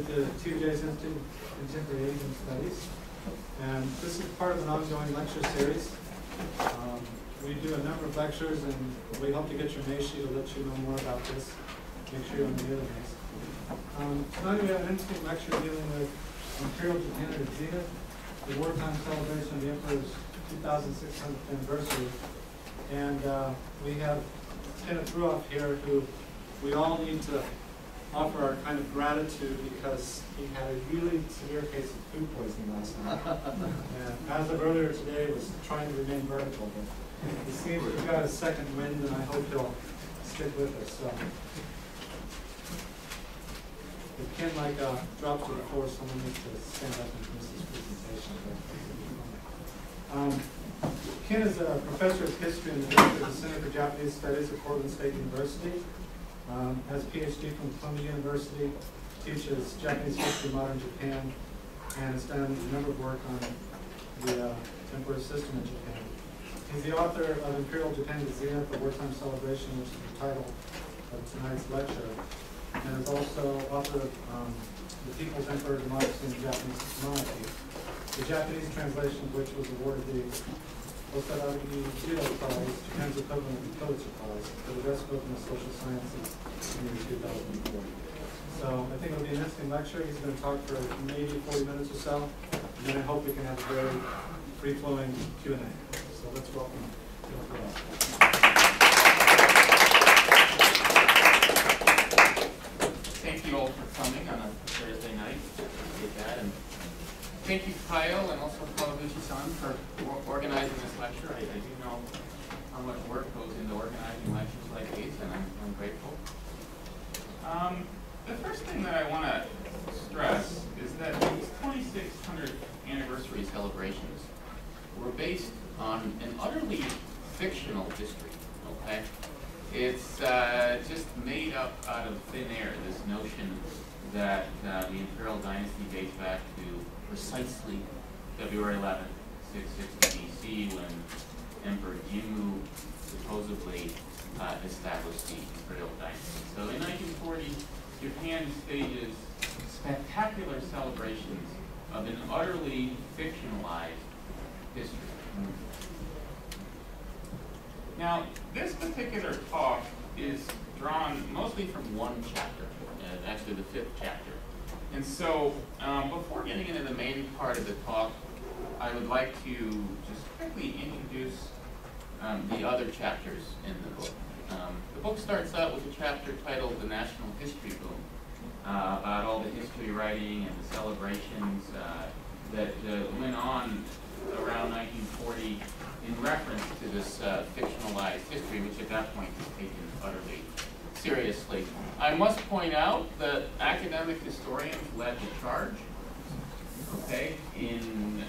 with the TUJ's Institute of Contemporary Asian Studies. And this is part of an ongoing lecture series. We do a number of lectures, and we hope to get your Meishi to let you know more about this. Make sure you're on the mailing list. Tonight we have an interesting lecture dealing with Imperial Japan at its zenith, the wartime celebration of the Emperor's 2600th anniversary. And we have Kenneth Ruoff here, who we all need to offer our kind of gratitude because he had a really severe case of food poisoning last night. And as of earlier today, was trying to remain vertical, but he seems to have got a second wind, and I hope he'll stick with us. So, if Ken drops to the floor, someone needs to stand up and finish this presentation. Ken is a professor of history and director of the Center for Japanese Studies at Portland State University. Has a PhD from Columbia University, teaches Japanese history, modern Japan, and has done a number of work on the temporary system in Japan. He's the author of Imperial Japan at its zenith, the wartime celebration, which is the title of tonight's lecture, and is also author of The People's Emperor, Democracy, and the Japanese Monarchy, the Japanese translation of which was awarded the Osaragi Jiro Prize, Japan's equivalent of the Pulitzer Prize, for the best book in the social sciences in the year 2004. So I think it'll be an interesting lecture. He's going to talk for maybe 40 minutes or so, and then I hope we can have a very free-flowing Q&A. So let's welcome Kenneth Ruoff. Thank you all for coming on a Thursday night. Appreciate that. And thank you, Kyle, and also Kawaguchi-san for organizing this lecture. I do know how much work goes into organizing lectures like these, and I'm grateful. The first thing that I want to stress is that these 2600th anniversary celebrations were based on an utterly fictional history, okay? It's just made up out of thin air, this notion that the Imperial Dynasty dates back to precisely February 11th, 660 BC, when Emperor Jimmu supposedly established the Imperial Dynasty. So in 1940, Japan stages spectacular celebrations of an utterly fictionalized history. Now, this particular talk is drawn mostly from one chapter, actually the 5th chapter. And so, before getting into the main part of the talk, I would like to just quickly introduce the other chapters in the book. The book starts out with a chapter titled The National History Boom, about all the history writing and the celebrations that went on around 1940 in reference to this fictionalized history, which at that point was taken utterly seriously. I must point out that academic historians led the charge, okay, in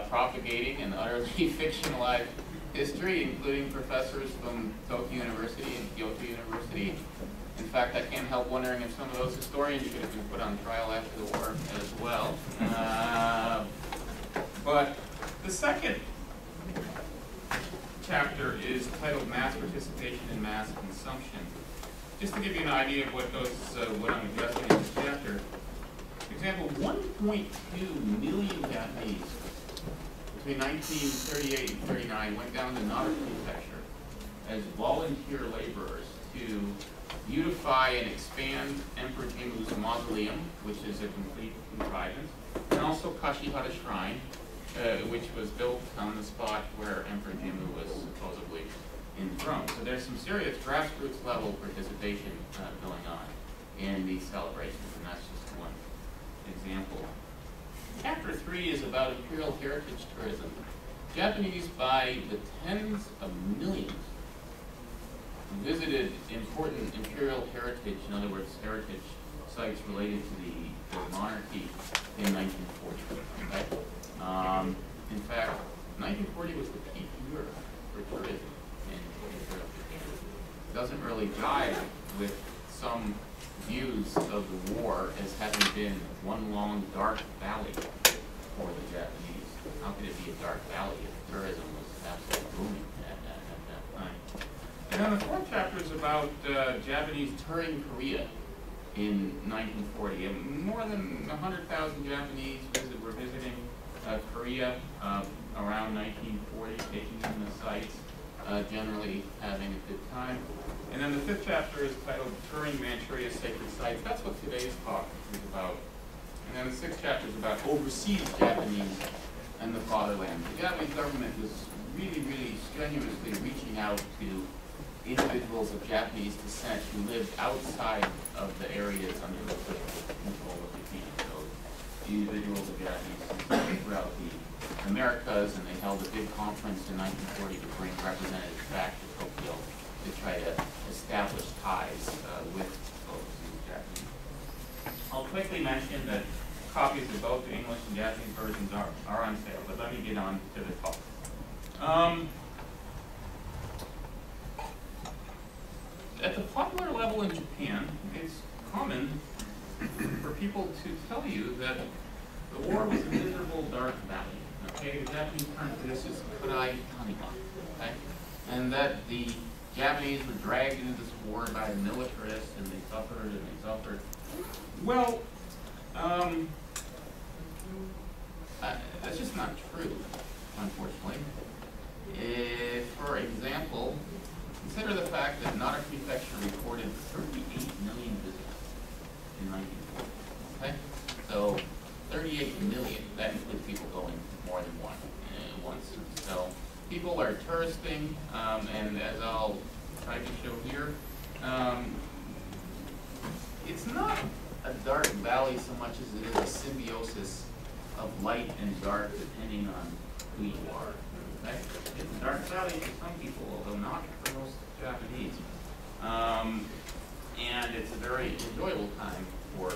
propagating an utterly fictionalized history, including professors from Tokyo University and Kyoto University. In fact, I can't help wondering if some of those historians should have been put on trial after the war as well. But the second chapter is titled Mass Participation and Mass Consumption. Just to give you an idea of what I'm addressing in this chapter, for example, 1.2 million Japanese between 1938 and 39 went down to Nato Prefecture as volunteer laborers to beautify and expand Emperor Jimmu's mausoleum, which is a complete contrivance, and also Kashihara Shrine, which was built on the spot where Emperor Jimmu was supposedly enthroned. So there's some serious grassroots level participation going on in these celebrations, and that's just one example. Chapter 3 is about imperial heritage tourism. Japanese, by the tens of millions, visited important imperial heritage, in other words, heritage sites related to the monarchy in 1940. Okay? In fact, 1940 was the peak year for tourism in Imperial Japan. It doesn't really jive with some views of the war as having been one long dark valley for the Japanese. How could it be a dark valley if tourism was absolutely booming at that time? And then the 4th chapter is about Japanese touring Korea in 1940. And more than 100,000 Japanese were visiting Korea around 1940, taking in the sights, generally having a good time. And then the fifth chapter is titled Touring Manchuria's Sacred Sites. That's what today's talk is about. And then the sixth chapter is about overseas Japanese and the fatherland. The Japanese government was really, really strenuously reaching out to individuals of Japanese descent who lived outside of the areas under the control of Japan. So individuals of Japanese descent throughout the Americas, and they held a big conference in 1940 to bring representatives back to Tokyo to try to establish ties with overseas Japanese. I'll quickly mention that copies of both the English and Japanese versions are on sale, but let me get on to the talk. At the popular level in Japan, it's common for people to tell you that the war was a miserable dark valley. Okay, the Japanese term for this is Kurai Tanima. Okay, and that the Japanese were dragged into this war by the militarists, and they suffered and they suffered. Well, that's just not true, unfortunately. For example, consider the fact that Nato Prefecture recorded 38 million visitors in 1940. Okay, so 38 million. That includes people going more than once. So people are touristing, and as I'll try to show here, it's not a dark valley so much as it is a symbiosis of light and dark depending on who you are. Okay? It's a dark valley for some people, although not for most Japanese. And it's a very enjoyable time for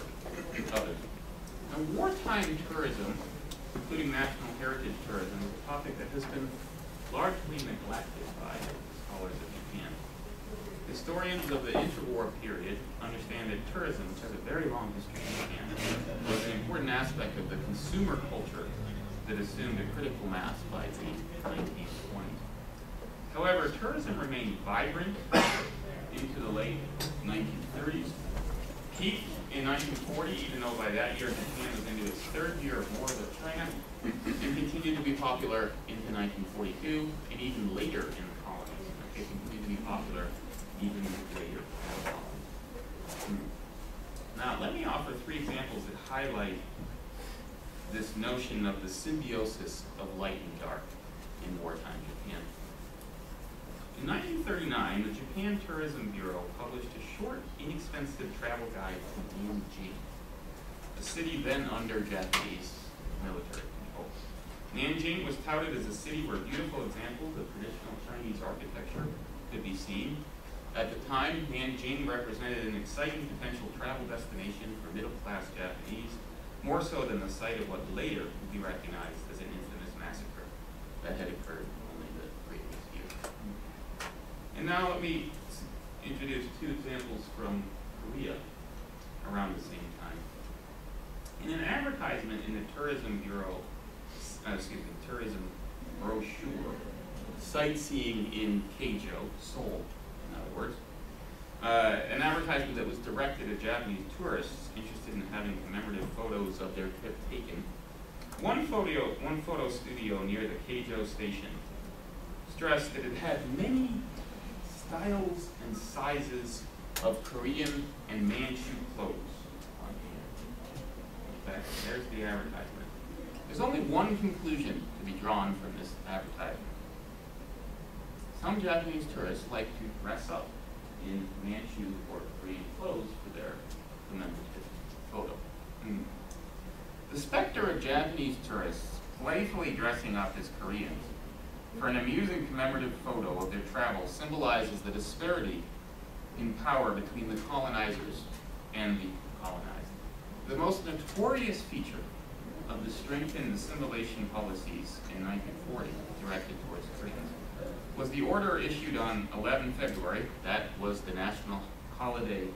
others. Now, wartime tourism, including national heritage tourism, is a topic that has been largely neglected by scholars of Japan. Historians of the interwar period understand that tourism, which has a very long history in Japan, was an important aspect of the consumer culture that assumed a critical mass by the 1920s. However, tourism remained vibrant into the late 1930s, peaked in 1940, even though by that year Japan was into its third year of war with China, and continued to be popular into 1942, and even later in the colonies. It continued to be popular even later in the colonies. Now, let me offer three examples that highlight this notion of the symbiosis of light and dark in wartime Japan. In 1939, the Japan Tourism Bureau published a short, inexpensive travel guide to Nanjing, a city then under Japanese military control. Nanjing was touted as a city where beautiful examples of traditional Chinese architecture could be seen. At the time, Nanjing represented an exciting potential travel destination for middle-class Japanese, more so than the site of what later would be recognized as an infamous massacre that had occurred only the previous year. And now let me introduce two examples from Korea around the same time. In an advertisement in the Tourism Bureau, tourism brochure, Sightseeing in Keijo, Seoul, in other words, an advertisement that was directed at Japanese tourists interested in having commemorative photos of their trip taken. One photo studio near the Keijo station stressed that it had many styles and sizes of Korean and Manchu clothes on hand. In fact, there's the advertisement. There's only one conclusion to be drawn from this advertisement. Some Japanese tourists like to dress up in Manchu or Korean clothes for their commemorative photo. The specter of Japanese tourists playfully dressing up as Koreans for an amusing commemorative photo of their travels symbolizes the disparity in power between the colonizers and the colonized. The most notorious feature of the strengthened assimilation policies in 1940 directed towards Koreans was the order issued on 11 February, that was the national holiday,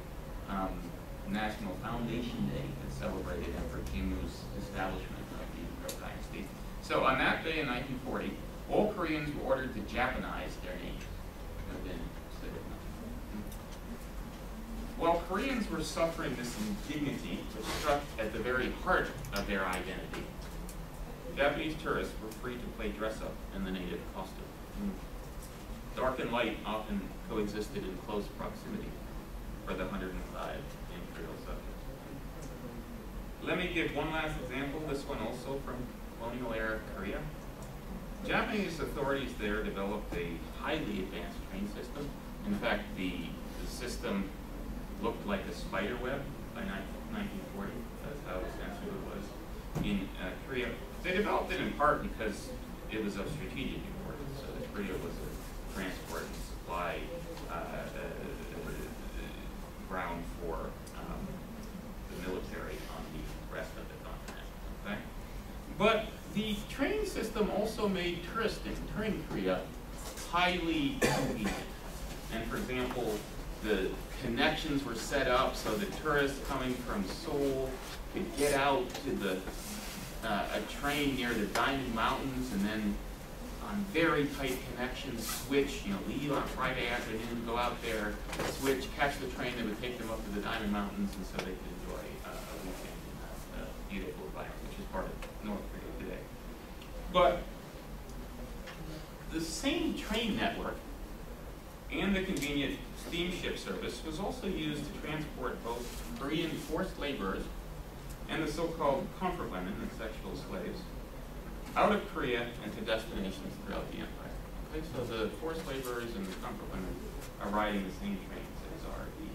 National Foundation Day that celebrated Emperor Kimu's establishment of the Imperial Dynasty. So on that day in 1940, all Koreans were ordered to Japanize their names. while Koreans were suffering this indignity, which struck at the very heart of their identity, Japanese tourists were free to play dress-up in the native costume. Dark and light often coexisted in close proximity for the 105 imperial subjects. Let me give one last example, this one also from colonial-era Korea. Japanese authorities there developed a highly advanced train system. In fact, the system looked like a spider web by 1940. That's how extensive it was in Korea. They developed it in part because it was of strategic importance, so that Korea was a transport and supply ground for the military on the rest of the continent. Okay? But the train system also made touristing during Korea highly convenient. And for example, the connections were set up so that tourists coming from Seoul could get out to a train near the Diamond Mountains, and then on very tight connections switch, leave on Friday afternoon, go out there, switch, catch the train that would take them up to the Diamond Mountains, and so they could enjoy a weekend in that beautiful environment, which is part of North Korea today. But the same train network and the convenient steamship service was also used to transport both Korean forced laborers and the so-called comfort women and sexual slaves out of Korea and to destinations throughout the empire. Okay, so the forced laborers and the comfort women are riding the same trains as are the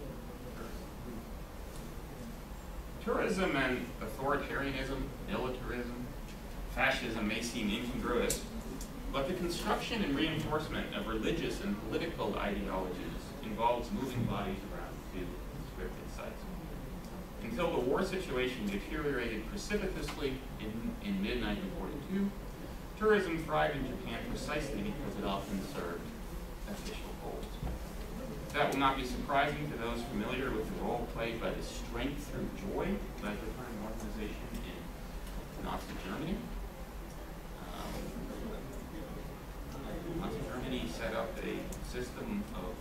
tourists. Tourism and authoritarianism, militarism, fascism may seem incongruous, but the construction and reinforcement of religious and political ideologies involves moving bodies around to scripted sites. Until the war situation deteriorated precipitously in mid-1942, tourism thrived in Japan precisely because it often served official goals. That will not be surprising to those familiar with the role played by the Strength Through Joy leisure-time organization in Nazi Germany. Nazi Germany set up a system of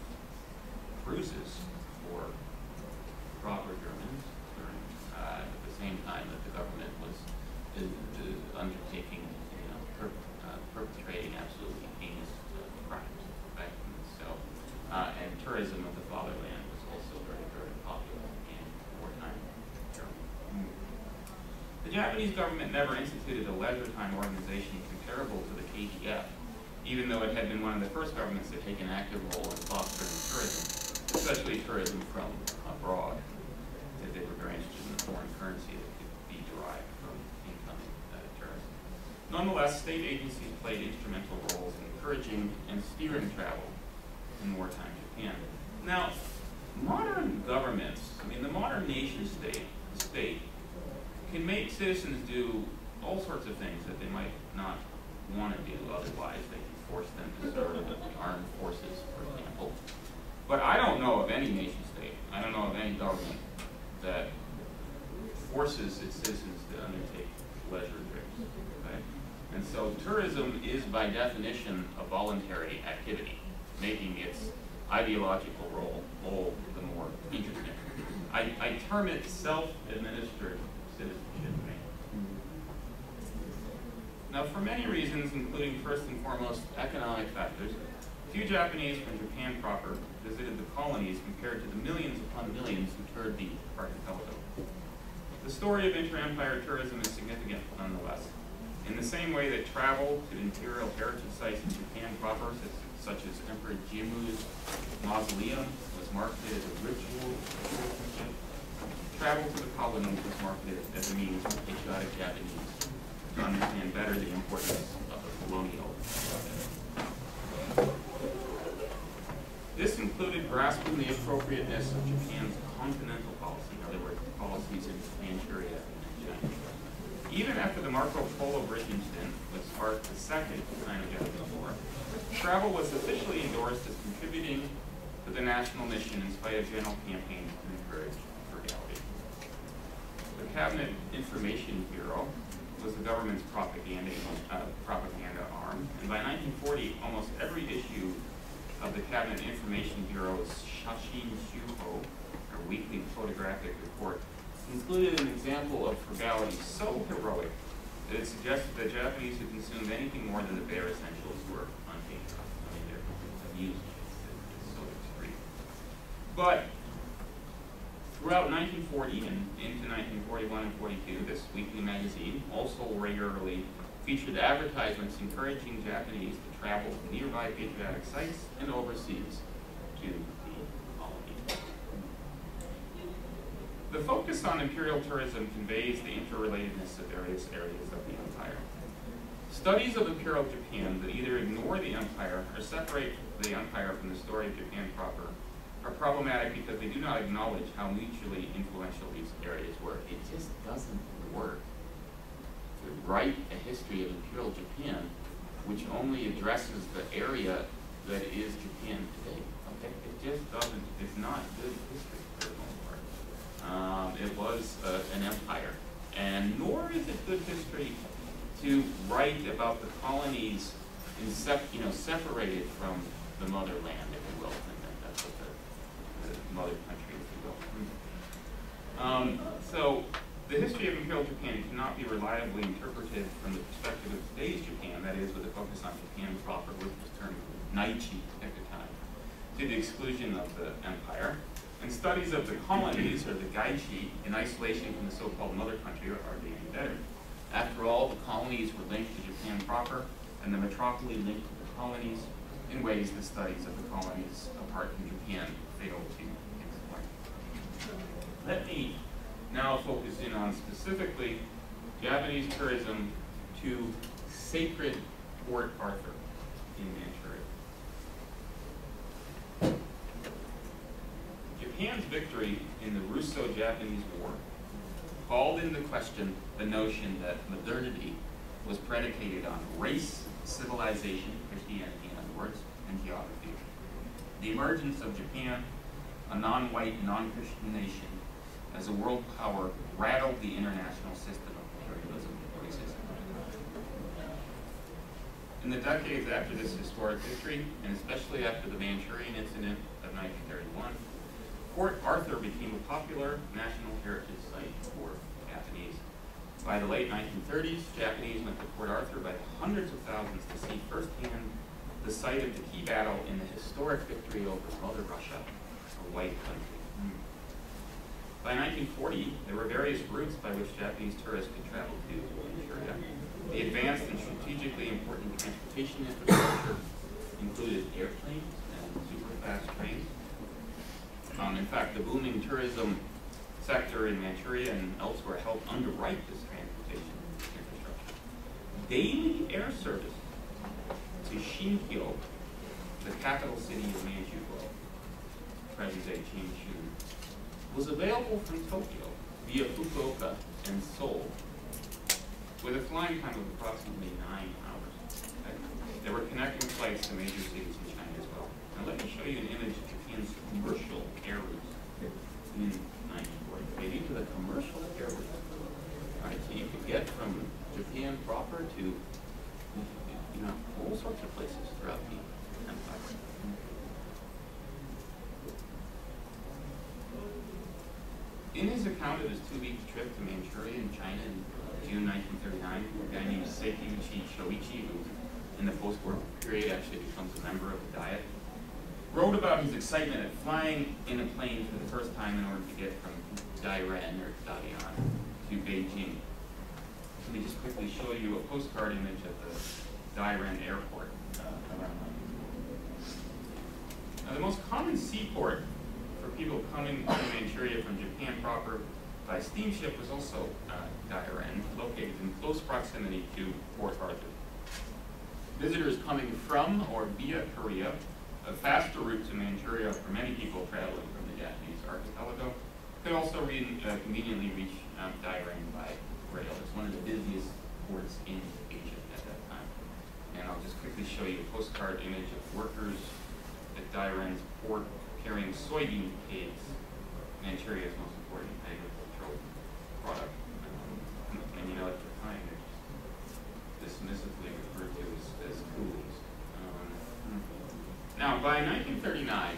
cruises for proper Germans during, at the same time that the government was undertaking, perpetrating absolutely heinous crimes. Right? And tourism of the fatherland was also very, very popular in wartime Germany. The Japanese government never instituted a leisure-time organization comparable to the KGF, even though it had been one of the first governments to take an active role in fostering tourism, especially tourism from abroad, as they were very interested in the foreign currency that could be derived from incoming tourism. Nonetheless, state agencies played instrumental roles in encouraging and steering travel in wartime Japan. Now, modern governments, the modern nation state, the state, can make citizens do all sorts of things that they might not want to do otherwise. They can force them to serve in the armed forces, for example. But I don't know of any nation state, I don't know of any government that forces its citizens to undertake leisure trips. Okay? And so tourism is by definition a voluntary activity, making its ideological role all the more interesting. I term it self-administered citizenship. Now, for many reasons, including first and foremost economic factors, few Japanese from Japan proper visited the colonies compared to the millions upon millions who toured the archipelago. The story of inter-empire tourism is significant nonetheless. In the same way that travel to imperial heritage sites in Japan proper, such as Emperor Jimmu's mausoleum, was marketed as a ritual, travel to the colonies was marketed as a means for patriotic Japanese to understand better the importance of a colonial. This included grasping the appropriateness of Japan's continental policy, in other words, policies in Manchuria and China. Even after the Marco Polo Bridge incident was sparked the second Sino-Japanese War, travel was officially endorsed as contributing to the national mission in spite of general campaigns to encourage frugality. The Cabinet Information Bureau was the government's propaganda arm, and by 1940, almost every issue of the Cabinet Information Bureau's Shashin Shuho, or her weekly photographic report included an example of frugality so heroic that it suggested that Japanese who consumed anything more than the bare essentials were unpatriotic. I mean, their views is so extreme. But throughout 1940 and into 1941 and 42, this weekly magazine also regularly featured advertisements encouraging Japanese to travel to nearby patriotic sites and overseas to the colony. The focus on imperial tourism conveys the interrelatedness of various areas of the empire. Studies of Imperial Japan that either ignore the empire or separate the empire from the story of Japan proper are problematic because they do not acknowledge how mutually influential these areas were. It just doesn't work to write a history of Imperial Japan which only addresses the area that is Japan today. Okay? It just doesn't, it's not good history for the most part. It was an empire. And nor is it good history to write about the colonies in separated from the motherland, if you will. And that's what the mother country, if you will. So the history of Imperial Japan cannot be reliably interpreted from the perspective of today's Japan, that is, with a focus on Japan proper, which was termed Naichi at the time, to the exclusion of the empire. And studies of the colonies, or the Gaichi, in isolation from the so-called mother country, are hardly any better. After all, the colonies were linked to Japan proper, and the metropole linked to the colonies in ways the studies of the colonies apart from Japan fail to explain. Let me now focus in on specifically Japanese tourism to sacred Port Arthur in Manchuria. Japan's victory in the Russo-Japanese War called into question the notion that modernity was predicated on race, civilization, Christianity in other words, and geography. The emergence of Japan, a non-white, non-Christian nation, as a world power rattled the international system of imperialism and racism. In the decades after this historic victory, and especially after the Manchurian Incident of 1931, Port Arthur became a popular national heritage site for Japanese. By the late 1930s, Japanese went to Port Arthur by hundreds of thousands to see firsthand the site of the key battle in the historic victory over Mother Russia, a white country. By 1940, there were various routes by which Japanese tourists could travel to Manchuria. The advanced and strategically important transportation infrastructure included airplanes and super-fast trains. In fact, the booming tourism sector in Manchuria and elsewhere helped underwrite this transportation infrastructure. Daily air service to Shinkyo, the capital city of Manchukuo, present-day Chinshu, was available from Tokyo via Fukuoka and Seoul, with a flying time of approximately 9 hours. Okay? There were connecting flights to major cities in China as well. Now let me show you an image of Japan's commercial air routes in 1940. These are the commercial air routes. All right, so you could get from Japan proper to all sorts of places throughout the empire. In his account of his 2-week trip to Manchuria in China in June 1939, a guy named Sekiuchi Shoichi, who in the post-war period actually becomes a member of the Diet, wrote about his excitement at flying in a plane for the first time in order to get from Dairen, or Dalian, to Beijing. Let me just quickly show you a postcard image of the Dairen airport around Now, the most common seaport for people coming to Manchuria from Japan proper by steamship was also Dairen, located in close proximity to Port Arthur. Visitors coming from or via Korea, a faster route to Manchuria for many people traveling from the Japanese archipelago, could also conveniently reach Dairen by rail. It's one of the busiest ports in Asia at that time. And I'll just quickly show you a postcard image of workers at Dairen's port carrying soybean cakes, Manchuria's most important agricultural product. And you know, at the time, they're just dismissively referred to as coolies. Now, by 1939,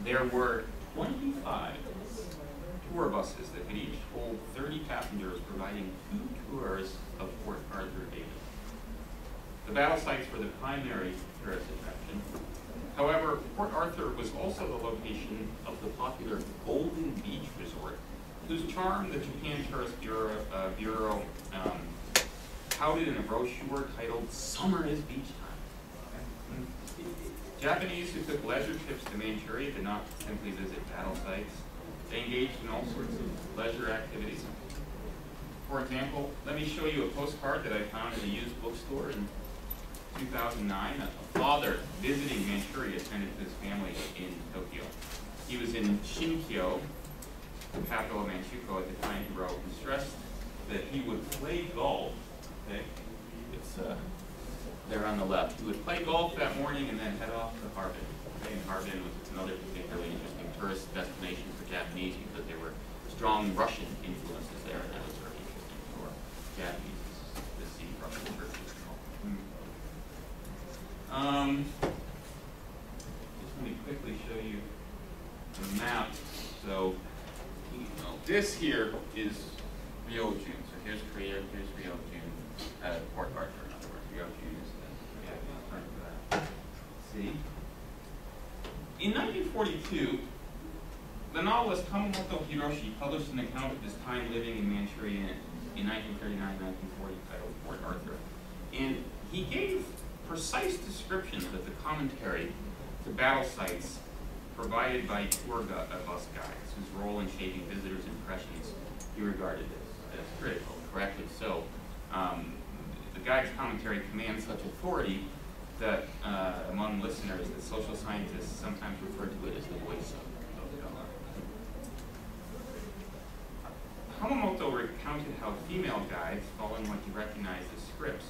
there were 25 tour buses that could each hold 30 passengers, providing 2 tours of Port Arthur daily. The battle sites were the primary tourist attraction. However, Port Arthur was also the location of the popular Golden Beach Resort, whose charm the Japan Tourist Bureau touted in a brochure titled "Summer is Beach Time." Japanese who took leisure trips to Manchuria did not simply visit battle sites. They engaged in all sorts of leisure activities. For example, let me show you a postcard that I found in a used bookstore in 2009. A father visiting Manchuria attended his family in Tokyo. He was in Shinkyo, the capital of Manchukuo at the time he wrote, and stressed that he would play golf. Okay, it's there on the left. He would play golf that morning and then head off to Harbin. Okay, and Harbin was another particularly interesting tourist destination for Japanese because there were strong Russian influences there, and that was very interesting for Japanese to see Russian churches. Just let me quickly show you the map. So, this here is Ryojun. So here's Korea, here's Ryojun, Port Arthur, in other words. Ryojun is the Japanese term for that. See? In 1942, the novelist Kamamoto Hiroshi published an account of his time living in Manchuria in 1939-1940 titled Port Arthur. And he gave precise descriptions of the commentary to battle sites provided by tour bus guides, whose role in shaping visitors' impressions he regarded as critical, correctly so. The guide's commentary commands such authority that among listeners, that social scientists sometimes refer to it as the voice of God. Kamamoto recounted how female guides, following what he recognized as scripts,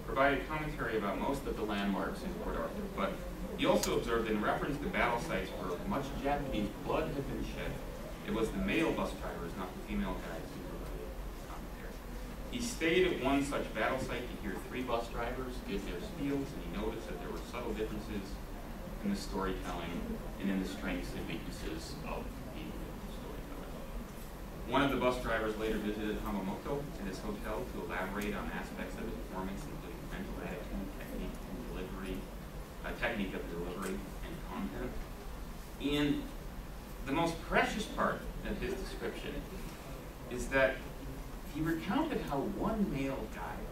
provided commentary about most of the landmarks in Port Arthur, but he also observed in reference to battle sites where much Japanese blood had been shed, it was the male bus drivers, not the female guides, who provided commentary. He stayed at one such battle site to hear 3 bus drivers give their spiels, and he noticed that there were subtle differences in the storytelling and in the strengths and weaknesses of the storytelling. One of the bus drivers later visited Hamamoto at his hotel to elaborate on aspects of his performance, including mental attitude, technique, and delivery, technique of delivery and content. And the most precious part of his description is that he recounted how one male guide,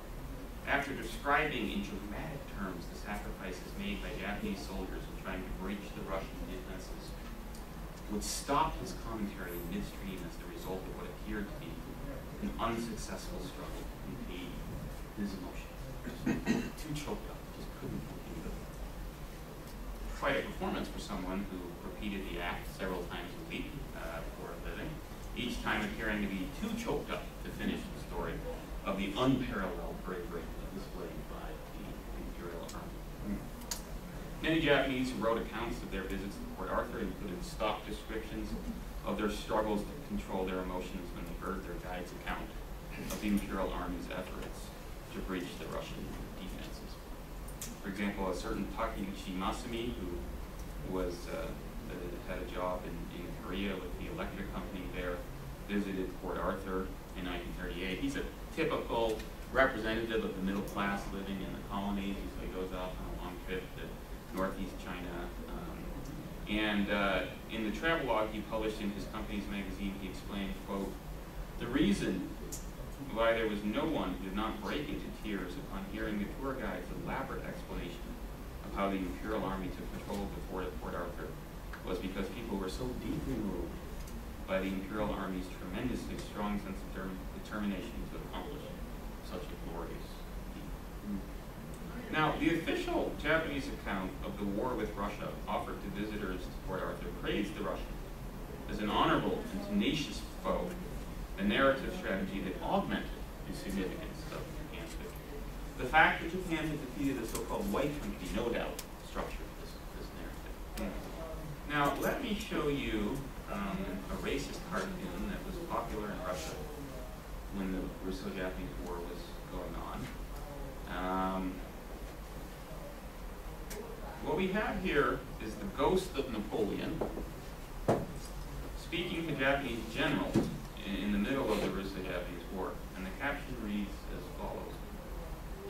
after describing in dramatic terms the sacrifices made by Japanese soldiers in trying to breach the Russian defenses, would stop his commentary midstream as the result of what appeared to be an unsuccessful struggle to contain his emotion. Too choked up, just couldn't continue. Quite a performance for someone who repeated the act several times a week for a living, each time appearing to be too choked up to finish the story of the unparalleled bravery displayed by the Imperial Army. Many Japanese who wrote accounts of their visits to Port Arthur included stock descriptions of their struggles to control their emotions when they heard their guide's account of the Imperial Army's efforts to breach the Russian defenses. For example, a certain Takeuchi Masumi, who was had a job in Korea with the electric company there, visited Port Arthur in 1938. He's a typical representative of the middle class living in the colonies. So he goes off on a long trip to Northeast China. In the travelogue he published in his company's magazine, he explained, quote, "The reason why there was no one who did not break into tears upon hearing the tour guide's elaborate explanation of how the Imperial Army took control of the fort at Port Arthur was because people were so deeply moved by the Imperial Army's tremendously strong sense of determination to accomplish such a glorious feat." Now, the official Japanese account of the war with Russia offered to visitors to Port Arthur praised the Russians as an honorable and tenacious foe, a narrative strategy that augmented the significance of Japan's victory. The fact that Japan had defeated the so-called White Country no doubt structured this narrative. Now, let me show you a racist cartoon that was popular in Russia when the Russo-Japanese War was going on. What we have here is the ghost of Napoleon speaking to Japanese generals in the middle of the Russo-Japanese War, and the caption reads as follows: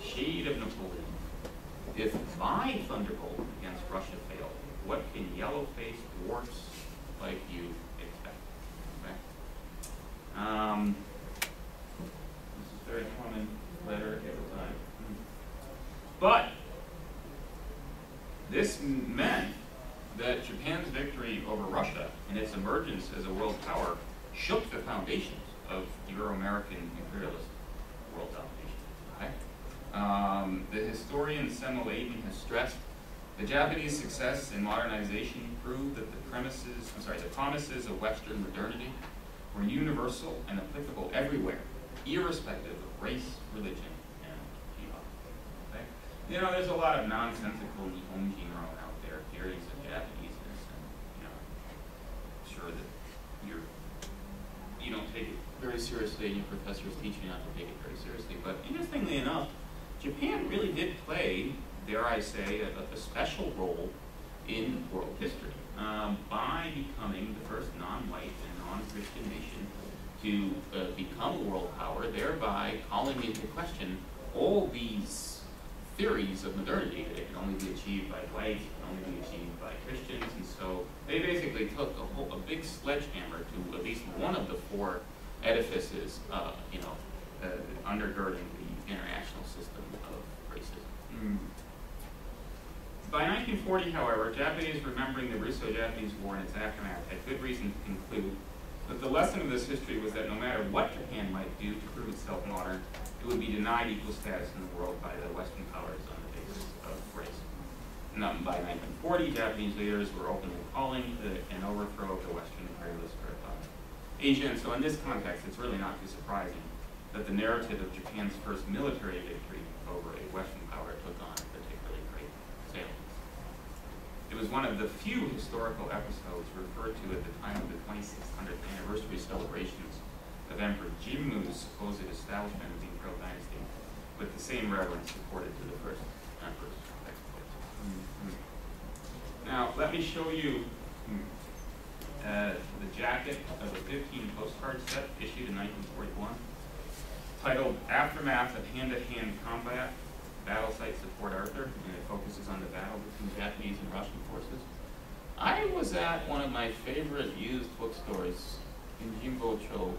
"Shade of Napoleon, if my thunderbolt against Russia failed, what can yellow-faced dwarfs like you expect?" Okay. This is a very common letter at the time. But this meant that Japan's victory over Russia and its emergence as a world power shook the foundations of Euro-American imperialist world domination. Okay? The historian Semo Aiden has stressed the Japanese success in modernization proved that the promises of Western modernity were universal and applicable everywhere, irrespective of race, religion, and geography. Okay? You know, there's a lot of nonsensical Nihonjinro out there, theories of Japaneseness, and I'm sure that you don't take it very seriously, and your professors teach you not to take it very seriously. But interestingly enough, Japan really did play, dare I say, a special role in world history by becoming the first non-white and non-Christian nation to become a world power, thereby calling into question all these theories of modernity that it can only be achieved by whites, it can only be achieved by Christians, and so they basically took a big sledgehammer to at least one of the four edifices, undergirding the international system of racism. By 1940, however, Japanese remembering the Russo-Japanese War and its aftermath had good reason to conclude that the lesson of this history was that no matter what Japan might do to prove itself modern, it would be denied equal status in the world by the Western powers on the basis of race. Now, by 1940, Japanese leaders were openly calling for an overthrow of the Western imperialist grip on Asia, and so in this context, it's really not too surprising that the narrative of Japan's first military victory over a Western power took on particularly great salience. It was one of the few historical episodes referred to at the time of the 2600th anniversary celebrations of Emperor Jimmu's supposed establishment of the Imperial dynasty, with the same reverence accorded to the first emperor's exploits. Now, let me show you the jacket of a 15 postcard set issued in 1941, titled "Aftermath of Hand-to-Hand Combat, Battle Sites of Port Arthur," and it focuses on the battle between Japanese and Russian forces. I was at one of my favorite used bookstores in Jimbocho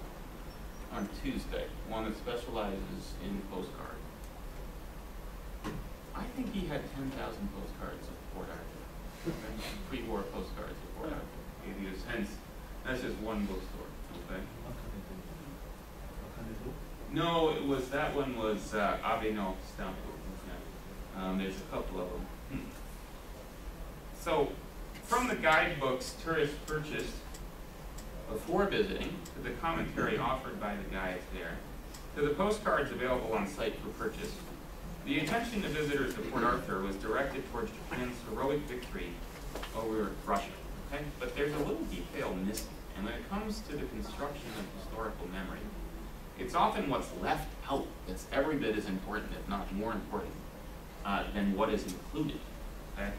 on Tuesday, one that specializes in postcards. I think he had 10,000 postcards of Port Arthur, pre-war postcards of Port Arthur. Give you a sense. That's just one bookstore. Okay. No, that one was Abe no Stampo. There's a couple of them. So, from the guidebooks tourists purchased before visiting, to the commentary offered by the guides there, to the postcards available on site for purchase, the attention of visitors to Port Arthur was directed towards Japan's heroic victory over Russia. Okay? But there's a little detail missing, and when it comes to the construction of historical memory, it's often what's left out that's every bit as important, if not more important, than what is included. Okay?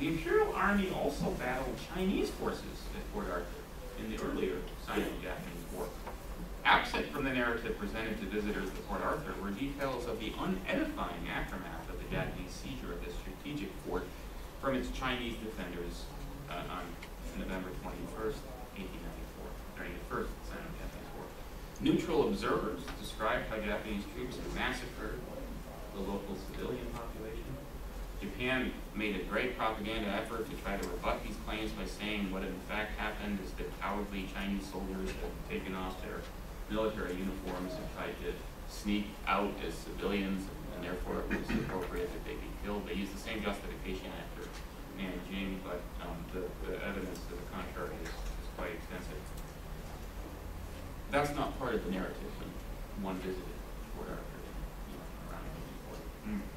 The Imperial Army also battled Chinese forces at Port Arthur in the earlier Sino-Japanese War. Absent from the narrative presented to visitors at Port Arthur were details of the unedifying aftermath of the Japanese seizure of this strategic fort from its Chinese defenders on November 21st, 1894, during the first Sino-Japanese War. Neutral observers described how Japanese troops massacred the local civilian population. Japan made a great propaganda effort to try to rebut these claims by saying what in fact happened is that cowardly Chinese soldiers had taken off their military uniforms and tried to sneak out as civilians, and therefore it was appropriate that they be killed. They used the same justification after Nanjing, but the evidence to the contrary is quite extensive. That's not part of the narrative when one visited Port Arthur around 1940.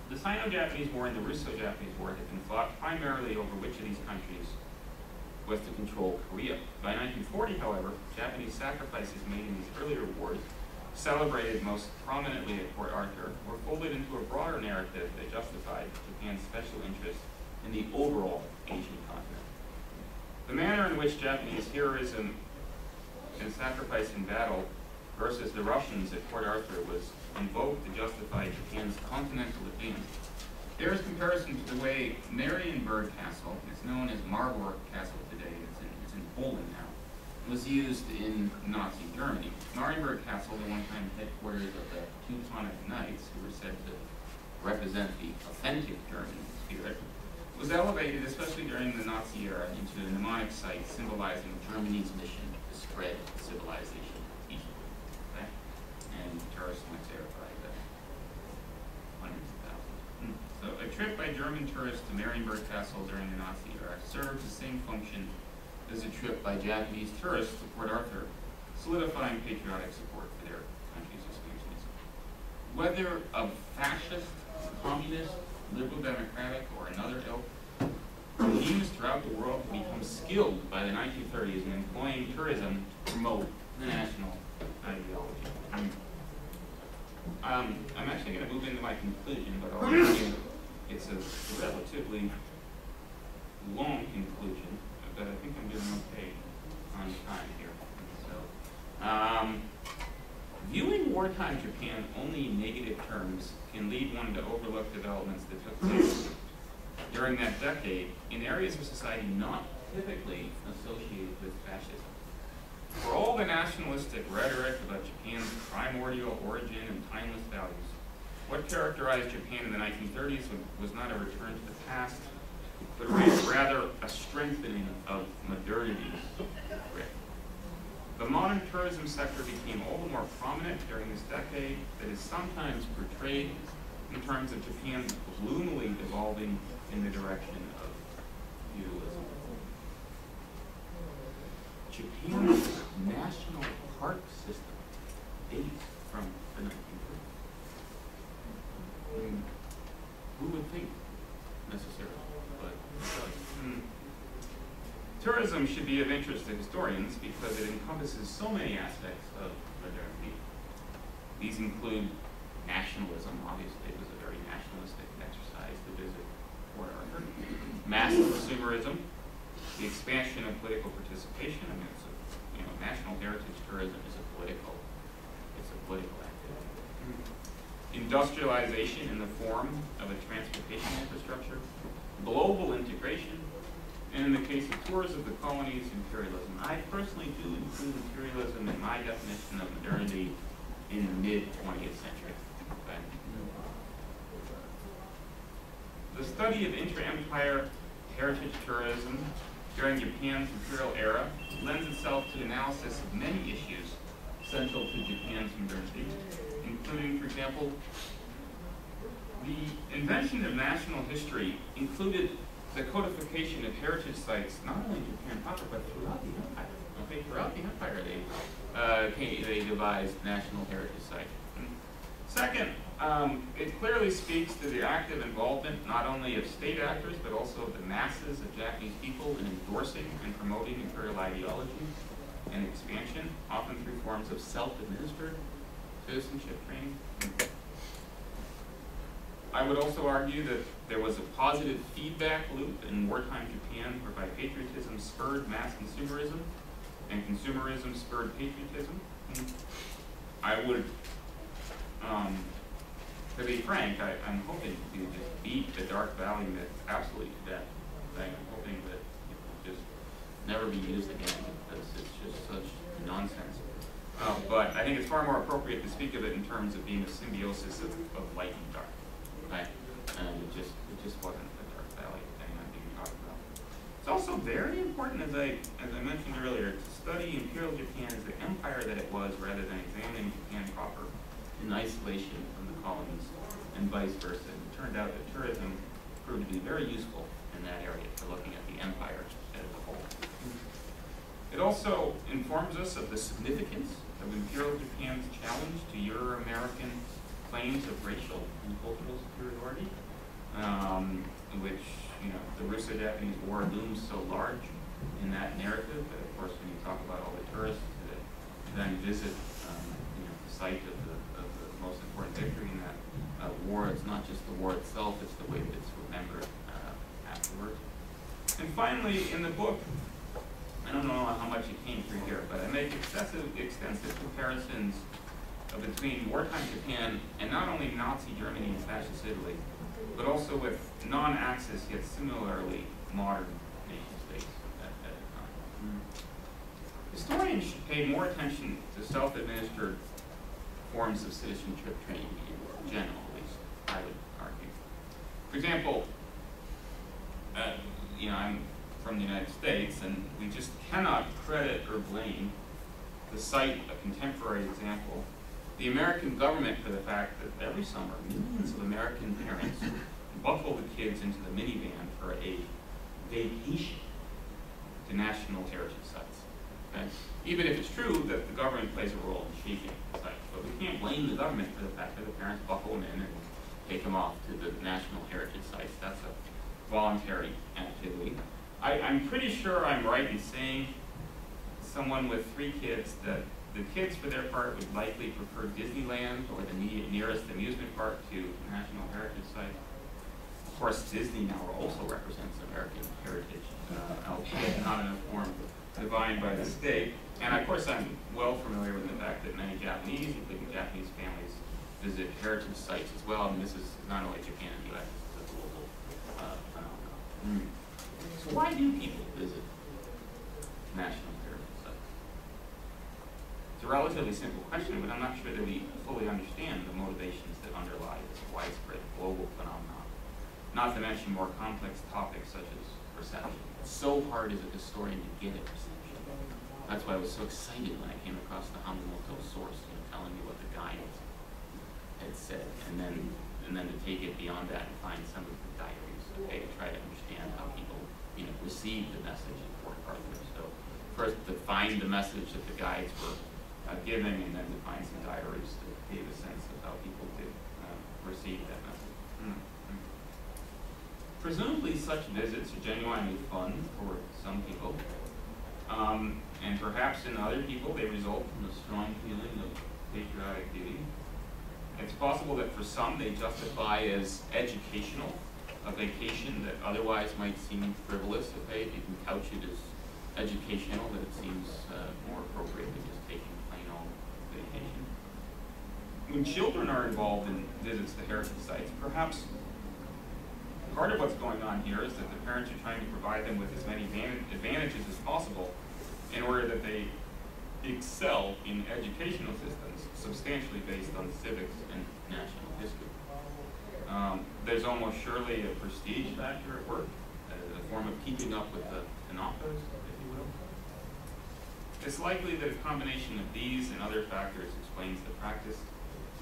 The Sino-Japanese War and the Russo-Japanese War had been fought primarily over which of these countries was to control Korea. By 1940, however, Japanese sacrifices made in these earlier wars, celebrated most prominently at Port Arthur, were folded into a broader narrative that justified Japan's special interest in the overall Asian continent. The manner in which Japanese heroism and sacrifice in battle versus the Russians at Port Arthur was invoked to justify Japan's continental advance bears comparison to the way Marienburg Castle, it's known as Marburg Castle today, it's in Poland now, was used in Nazi Germany. Marienburg Castle, the one-time headquarters of the Teutonic Knights, who were said to represent the authentic German spirit, was elevated, especially during the Nazi era, into a mnemonic site symbolizing Germany's mission to spread civilization peacefully. Okay? And tourists went there by the hundreds of thousands. So a trip by German tourists to Marienburg Castle during the Nazi era served the same function as a trip by Japanese tourists to Port Arthur, solidifying patriotic support for their country's exclusionism. Whether of fascist, communist, liberal democratic, or another ilk, regimes throughout the world have become skilled by the 1930s in employing tourism to promote the national ideology. I'm actually going to move into my conclusion, but I'll argue it's a relatively long conclusion, but I think I'm doing okay on time here. So, viewing wartime Japan only in negative terms can lead one to overlook developments that took place during that decade in areas of society not typically associated with fascism. For all the nationalistic rhetoric about Japan's primordial origin and timeless values, what characterized Japan in the 1930s was not a return to the past, but rather a strengthening of modernity's grip. The modern tourism sector became all the more prominent during this decade that is sometimes portrayed in terms of Japan gloomily evolving in the direction of feudalism. Japan's national park system dates from the 1930s. Who would think necessarily, but it does. Tourism should be of interest to historians because it encompasses so many aspects of modernity. These include nationalism. Obviously, it was a very nationalistic exercise to visit Port Arthur. Mass consumerism, the expansion of political participation. I mean, it's national heritage tourism is a political activity. Industrialization in the form of a transportation infrastructure, global integration, and in the case of tours of the colonies, imperialism. I personally do include imperialism in my definition of modernity in the mid-20th century. Okay? The study of intra-empire heritage tourism during Japan's imperial era lends itself to analysis of many issues central to Japan's modernity, including, for example, the invention of national history included the codification of heritage sites, not only in Japan proper, but throughout the empire. Okay, throughout the empire, they devised national heritage sites. Second, it clearly speaks to the active involvement not only of state actors, but also of the masses of Japanese people in endorsing and promoting imperial ideology and expansion, often through forms of self-administered citizenship training. I would also argue that there was a positive feedback loop in wartime Japan whereby patriotism spurred mass consumerism and consumerism spurred patriotism. I would, to be frank, I'm hoping to just beat the Dark Valley myth absolutely to death. I'm hoping that it will just never be used again because it's just such nonsense. But I think it's far more appropriate to speak of it in terms of being a symbiosis of light and dark. Right? And it just wasn't the Dark Valley thing I'm being talked about. It's also very important, as I mentioned earlier, to study Imperial Japan as the empire that it was rather than examining Japan proper in isolation from the colonies and vice versa. And it turned out that tourism proved to be very useful in that area for looking at the empire as a whole. It also informs us of the significance of Imperial Japan's challenge to Euro-American claims of racial and cultural superiority, which, the Russo-Japanese War looms so large in that narrative that, of course, when you talk about all the tourists that then visit, the site of the most important victory in that war, it's not just the war itself, it's the way that it's remembered afterwards. And finally, in the book, don't know how much it came through here, but I make extensive comparisons between wartime Japan and not only Nazi Germany and fascist Italy, but also with non-Axis yet similarly modern nation states at the time. Historians should pay more attention to self-administered forms of citizenship training in general, at least, I would argue. For example, I'm from the United States, and we just cannot credit or blame, to cite a contemporary example, the American government for the fact that every summer millions of American parents buckle the kids into the minivan for a vacation to national heritage sites. Okay? Even if it's true that the government plays a role in shaping the sites, but we can't blame the government for the fact that the parents buckle them in and take them off to the national heritage sites. That's a voluntary activity. I'm pretty sure I'm right in saying, someone with 3 kids, that the kids for their part would likely prefer Disneyland or the nearest amusement park to national heritage sites. Of course, Disney now also represents American heritage, albeit not in a form defined by the state. And of course, I'm well familiar with the fact that many Japanese, including Japanese families, visit heritage sites as well. And this is not only Japan and the U.S., it's a global phenomenon. So why do people visit national heritage sites? It's a relatively simple question, but I'm not sure that we fully understand the motivations that underlie this widespread global phenomenon. Not to mention more complex topics such as perception. It's so hard as a historian to get at perception. That's why I was so excited when I came across the Hamamoto source, telling me what the guide had said, and then to take it beyond that and find some of the diaries, okay, to try to understand how people, received the message in Fort Arthur. So first to find the message that the guides were giving, and then to find some diaries that gave a sense of how people did receive that message. Presumably such visits are genuinely fun for some people, and perhaps in other people they result from a strong feeling of patriotic duty. It's possible that for some they justify as educational, a vacation that otherwise might seem frivolous. Okay, if you can couch it as educational, that it seems more appropriate than just taking a plain old vacation. When children are involved in visits to heritage sites, perhaps part of what's going on here is that the parents are trying to provide them with as many advantages as possible in order that they excel in educational systems substantially based on civics and national history. There's almost surely a prestige factor at work, a form of keeping up with the Natos, if you will. It's likely that a combination of these and other factors explains the practice,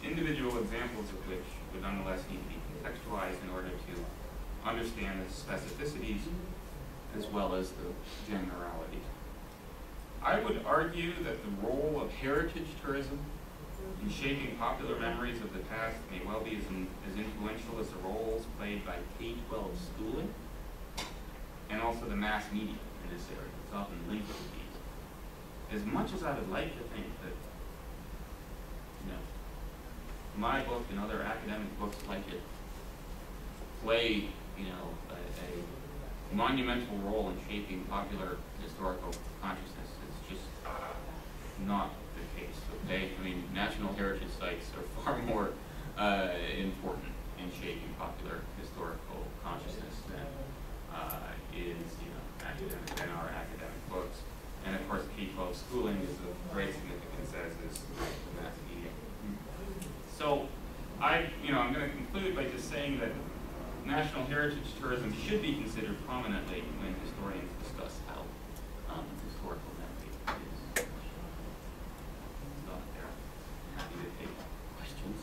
individual examples of which would nonetheless need to be contextualized in order to understand the specificities as well as the generalities. I would argue that the role of heritage tourism in shaping popular memories of the past may well be as influential as the roles played by K-12 schooling and also the mass media in this area. It's often linked with these. As much as I would like to think that, my book and other academic books like it play, a monumental role in shaping popular historical consciousness, it's just not the case. Okay, national heritage sites are far more important in shaping popular historical consciousness than than our academic books. And of course, K-12 schooling is of great significance, as is the mass media. So, I'm going to conclude by just saying that national heritage tourism should be considered prominently when historians discuss how historical memory is. Happy to take questions.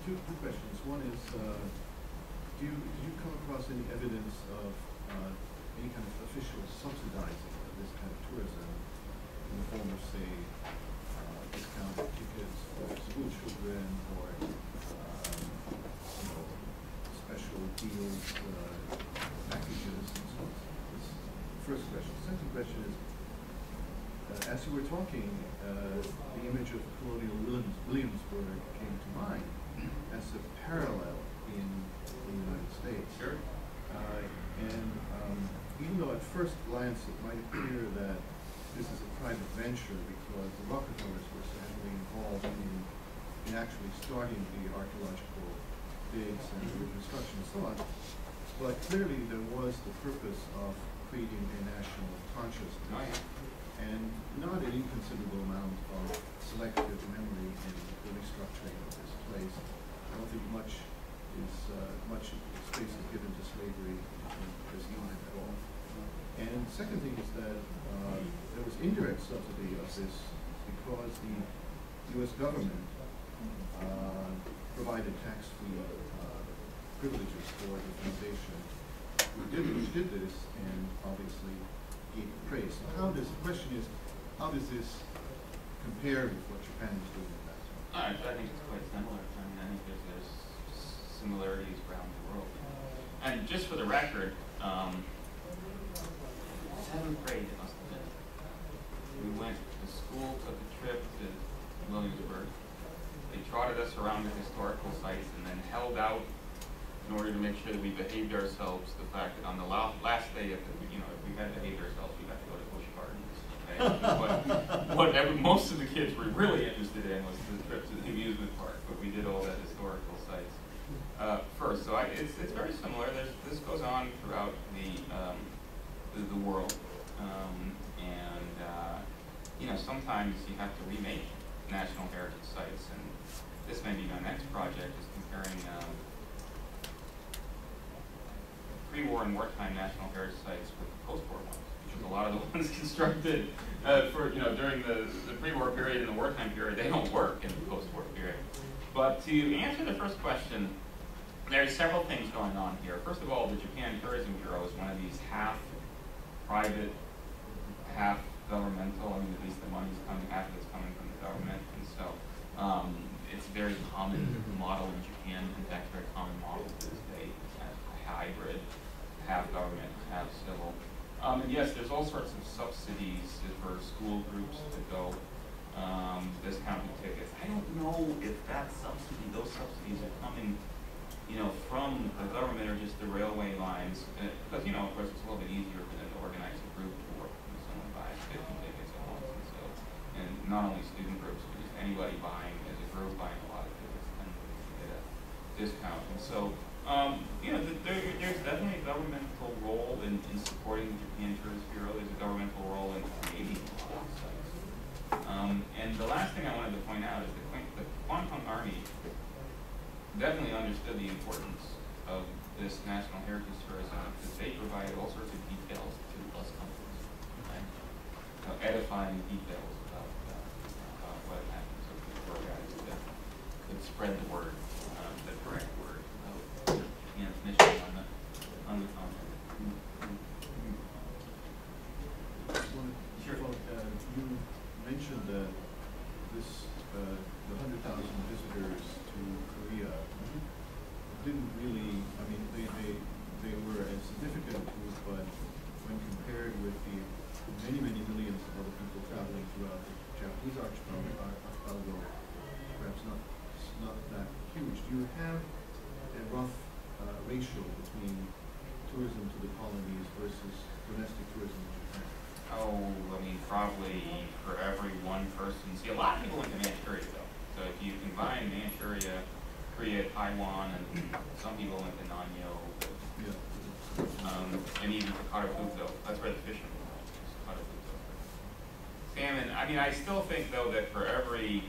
Two questions. One is, do you come across any evidence of any kind of official subsidizing of this kind of tourism in the form of, say, discounted tickets for school children or special deals, packages, and so on? That's the first question. Second question is, as you were talking, the image of Colonial Williamsburg came to mind as a parallel in the United States. Sure. Even though at first glance it might appear that this is a private venture because the Rockefellers were so heavily involved in actually starting the archaeological digs and the reconstruction and so on, but clearly there was the purpose of creating a national consciousness. Oh, yeah. And not an inconsiderable amount of selective memory in the restructuring of this place. I don't think much space is given to slavery in this time at all. And the second thing is that there was indirect subsidy of this because the U.S. government provided tax-free privileges for the foundation which did this and obviously gave praise. So the question is, how does this compare with what Japan is doing in that? I think it's quite similar. I mean, I think there's similarities around the world. And just for the record, 7th grade it must have been. We went to school, took a trip to Williamsburg. They trotted us around the historical sites and then held out in order to make sure that we behaved ourselves. The fact that on the last day, if we had behaved ourselves, we got to go to Busch Gardens. Okay? But most of the kids were really interested in was the trip to the amusement park. But we did all that historical sites first. So it's very similar. This goes on throughout the world, sometimes you have to remake national heritage sites, and this may be my next project, is comparing pre-war and wartime national heritage sites with post-war ones, because a lot of the ones constructed during the pre-war period and the wartime period, they don't work in the post-war period. But to answer the first question, there's several things going on here. First of all, the Japan Tourism Bureau is one of these half private, half governmental. I mean, at least the money's coming, half of it's coming from the government, and so it's a very common model in Japan. In fact, very common model to this day. It's a hybrid, half government, half civil. And yes, there's all sorts of subsidies for school groups to go, discounted tickets. I don't know if those subsidies are coming, from the government or just the railway lines, because, of course, it's a little bit easier for them to organize a group to work when someone buys 50 tickets at once, and not only student groups, but just anybody buying as a group buying a lot of tickets and get a discount. And so, there's definitely a governmental role in supporting the Japan Tourist Bureau. There's a governmental role in creating a lot of sites. And the last thing I wanted to point out is the Kwantung Army definitely understood the importance of this national heritage tourism because they provided all sorts of details to the bus companies, right? Edifying details about what happened, so the tour guides could spread the word, the correct word, about Japan's mission on the continent. Sure. You mentioned that the 100,000 visitors to Korea didn't really, I mean, they were a significant group, but when compared with the many millions of other people traveling throughout the Japanese archipelago, perhaps not that huge. Do you have a rough ratio between tourism to the colonies versus domestic tourism in Japan? Oh, I mean, probably for every one person. See, a lot of people went to Manchuria, though. So if you combine Manchuria, Korea, Taiwan, and some people went to Nanyo, and even to Karafuto. That's where the fishing was, Karafuto. Salmon, I mean, I still think, though, that for every,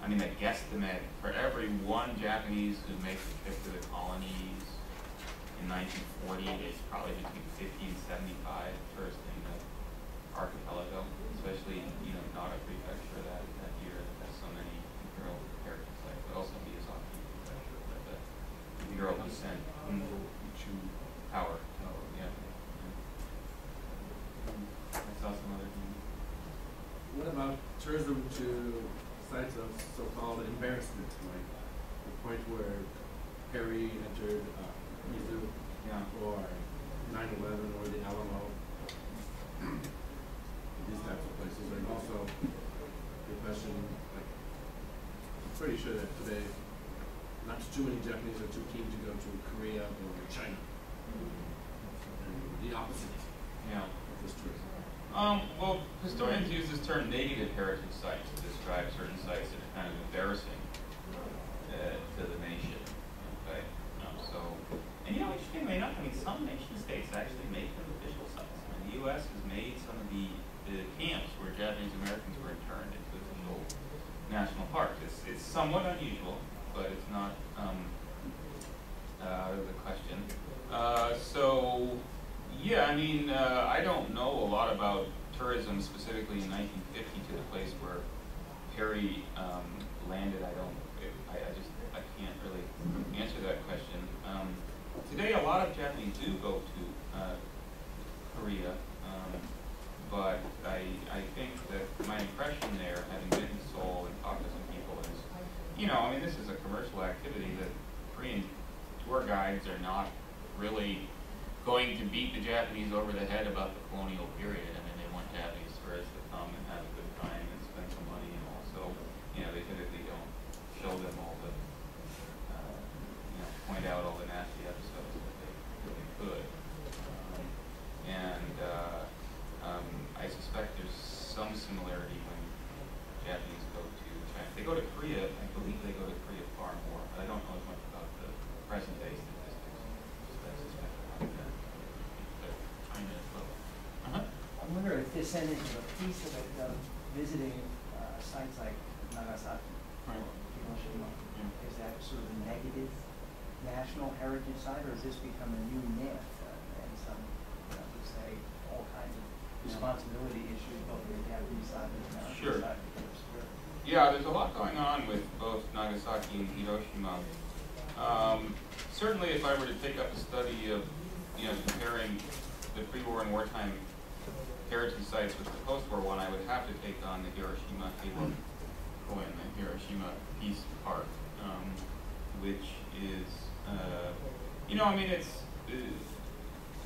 a guesstimate, for every one Japanese who makes a trip to the colonies in 1940, there's probably between 50 and 75 tourists in the archipelago, especially in Nato Prefecture that year that has so many Imperial heritage sites, but also Miyazaki Prefecture, but the Imperial descent Tower, yeah. I saw some other things. What about tourism to sites of so-called embarrassment, like the point where Perry entered Mizu, or 9/11, or the Alamo? These types of places. Are you pretty sure that today, not too many Japanese are too keen to go to Korea or China. And the opposite Yeah. of this tourism. Well, historians use this term negative heritage sites to describe certain sites that are kind of embarrassing to the nation. Okay, and interestingly enough, some nation states actually make them official sites. The U.S. has made some of the camps where Japanese Americans were interned into official national parks. It's somewhat unusual, but it's not out of the question. I don't know a lot about tourism specifically in 1950 to the place where Perry landed. I can't really answer that question. Today, a lot of Japanese do go to Korea, but I think that my impression there, having been in Seoul and talked to some people, is, this is a commercial activity that Korean tour guides are not really going to beat the Japanese over the head about the colonial period. They want Japanese tourists to come and have a good time and spend some money, and also, they typically don't show them all the, point out all the nasty episodes that they really could. I suspect there's some similarity when Japanese go to China. They go to Korea, I believe they go to Korea far more, but I don't know as much about the present day statistics. I suspect China as well. I wonder if this ended with a piece of it, visiting sites like Nagasaki or Hiroshima. Is that sort of a negative national heritage site, or has this become a new myth and some, would say, all kinds of responsibility issues both on the Japanese side and the American side? Yeah, there's a lot going on with both Nagasaki and Hiroshima. Certainly, if I were to take up a study of, comparing the pre-war and wartime heritage sites with the post-war one, I would have to take on the Hiroshima Heiwan and the Hiroshima Peace Park, which is,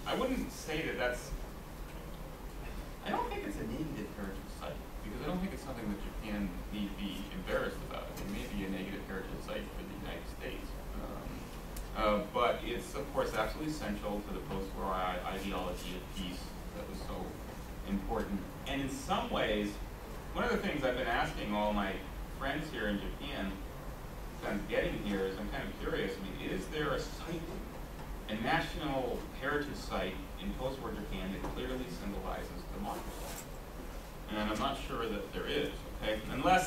I wouldn't say that's. I don't think it's a negative heritage site, because I don't think it's something that Japan need be embarrassed about. It may be a negative heritage site for the United States. But it's, of course, absolutely essential to the post-war ideology of peace that was so important. And in some ways, one of the things I've been asking all my friends here in Japan, kind of getting here, is I'm kind of curious, is there a site, a national heritage site in post-war Japan that clearly symbolizes democracy? And I'm not sure that there is, okay?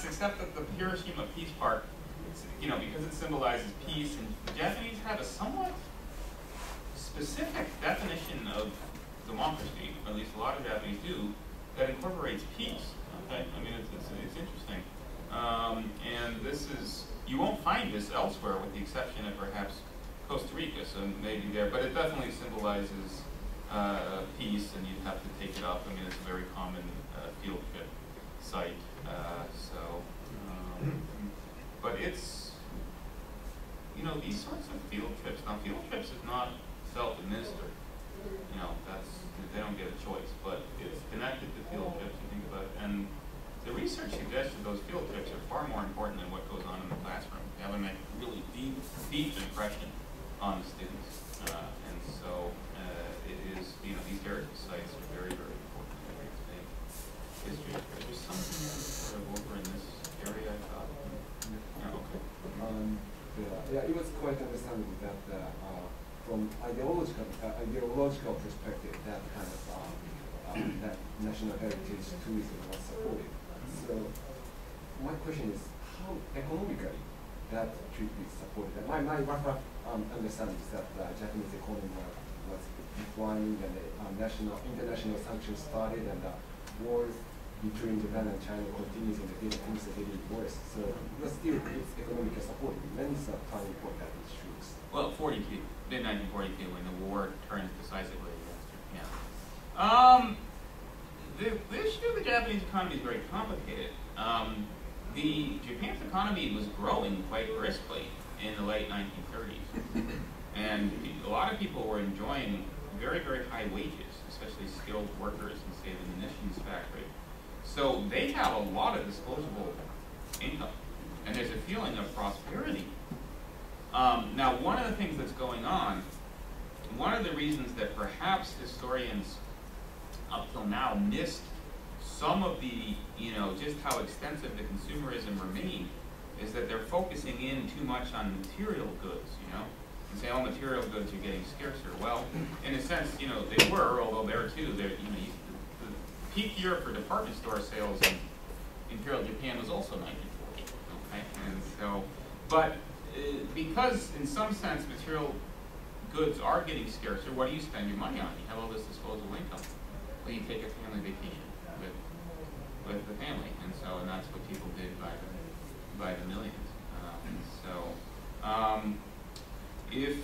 Except that the Hiroshima Peace Park, because it symbolizes peace, and the Japanese have a somewhat specific definition of democracy, at least a lot of Japanese do, that incorporates peace, okay? It's interesting. And this is, you won't find this elsewhere with the exception of perhaps Costa Rica, so maybe there, but it definitely symbolizes peace, and you'd have to take it up. It's a very common field trip site. But it's, these sorts of field trips, now field trips is not self-administered. They don't get a choice, but it's connected to field trips, you think about it. And the research suggests that those field trips are far more important than what goes on in the classroom. They have to make a really deep impression on the students. It is, these heritage sites are very, very important in every state history. There's something sort of over in this area, I thought. Yeah, okay. It was quite understandable that from ideological perspective, that kind of that national heritage tourism was supported. So my question is, how economically that should be supported? My rough understanding is that the Japanese economy was declining, and international sanctions started, and the wars between Japan and China continues, and the things are getting worse. So, but still, it's economically supported. When is the turning point that it shrinks? Well, mid-1942, when the war turns decisively against Japan. The issue of the Japanese economy is very complicated. Japan's economy was growing quite briskly in the late 1930s. And a lot of people were enjoying very, very high wages, especially skilled workers in, say, the munitions factory. So they have a lot of disposable income. and there's a feeling of prosperity. Now, one of the things that's going on, one of the reasons that perhaps historians up till now missed some of the, just how extensive the consumerism remained, is that they're focusing in too much on material goods, and say, oh, material goods are getting scarcer. Well, in a sense, they were, although there too, the peak year for department store sales in Imperial Japan was also 1940, okay? And so, but because in some sense material goods are getting scarcer, what do you spend your money on? You have all this disposable income. Well, you take a family vacation with the family, and that's what people did by the millions. If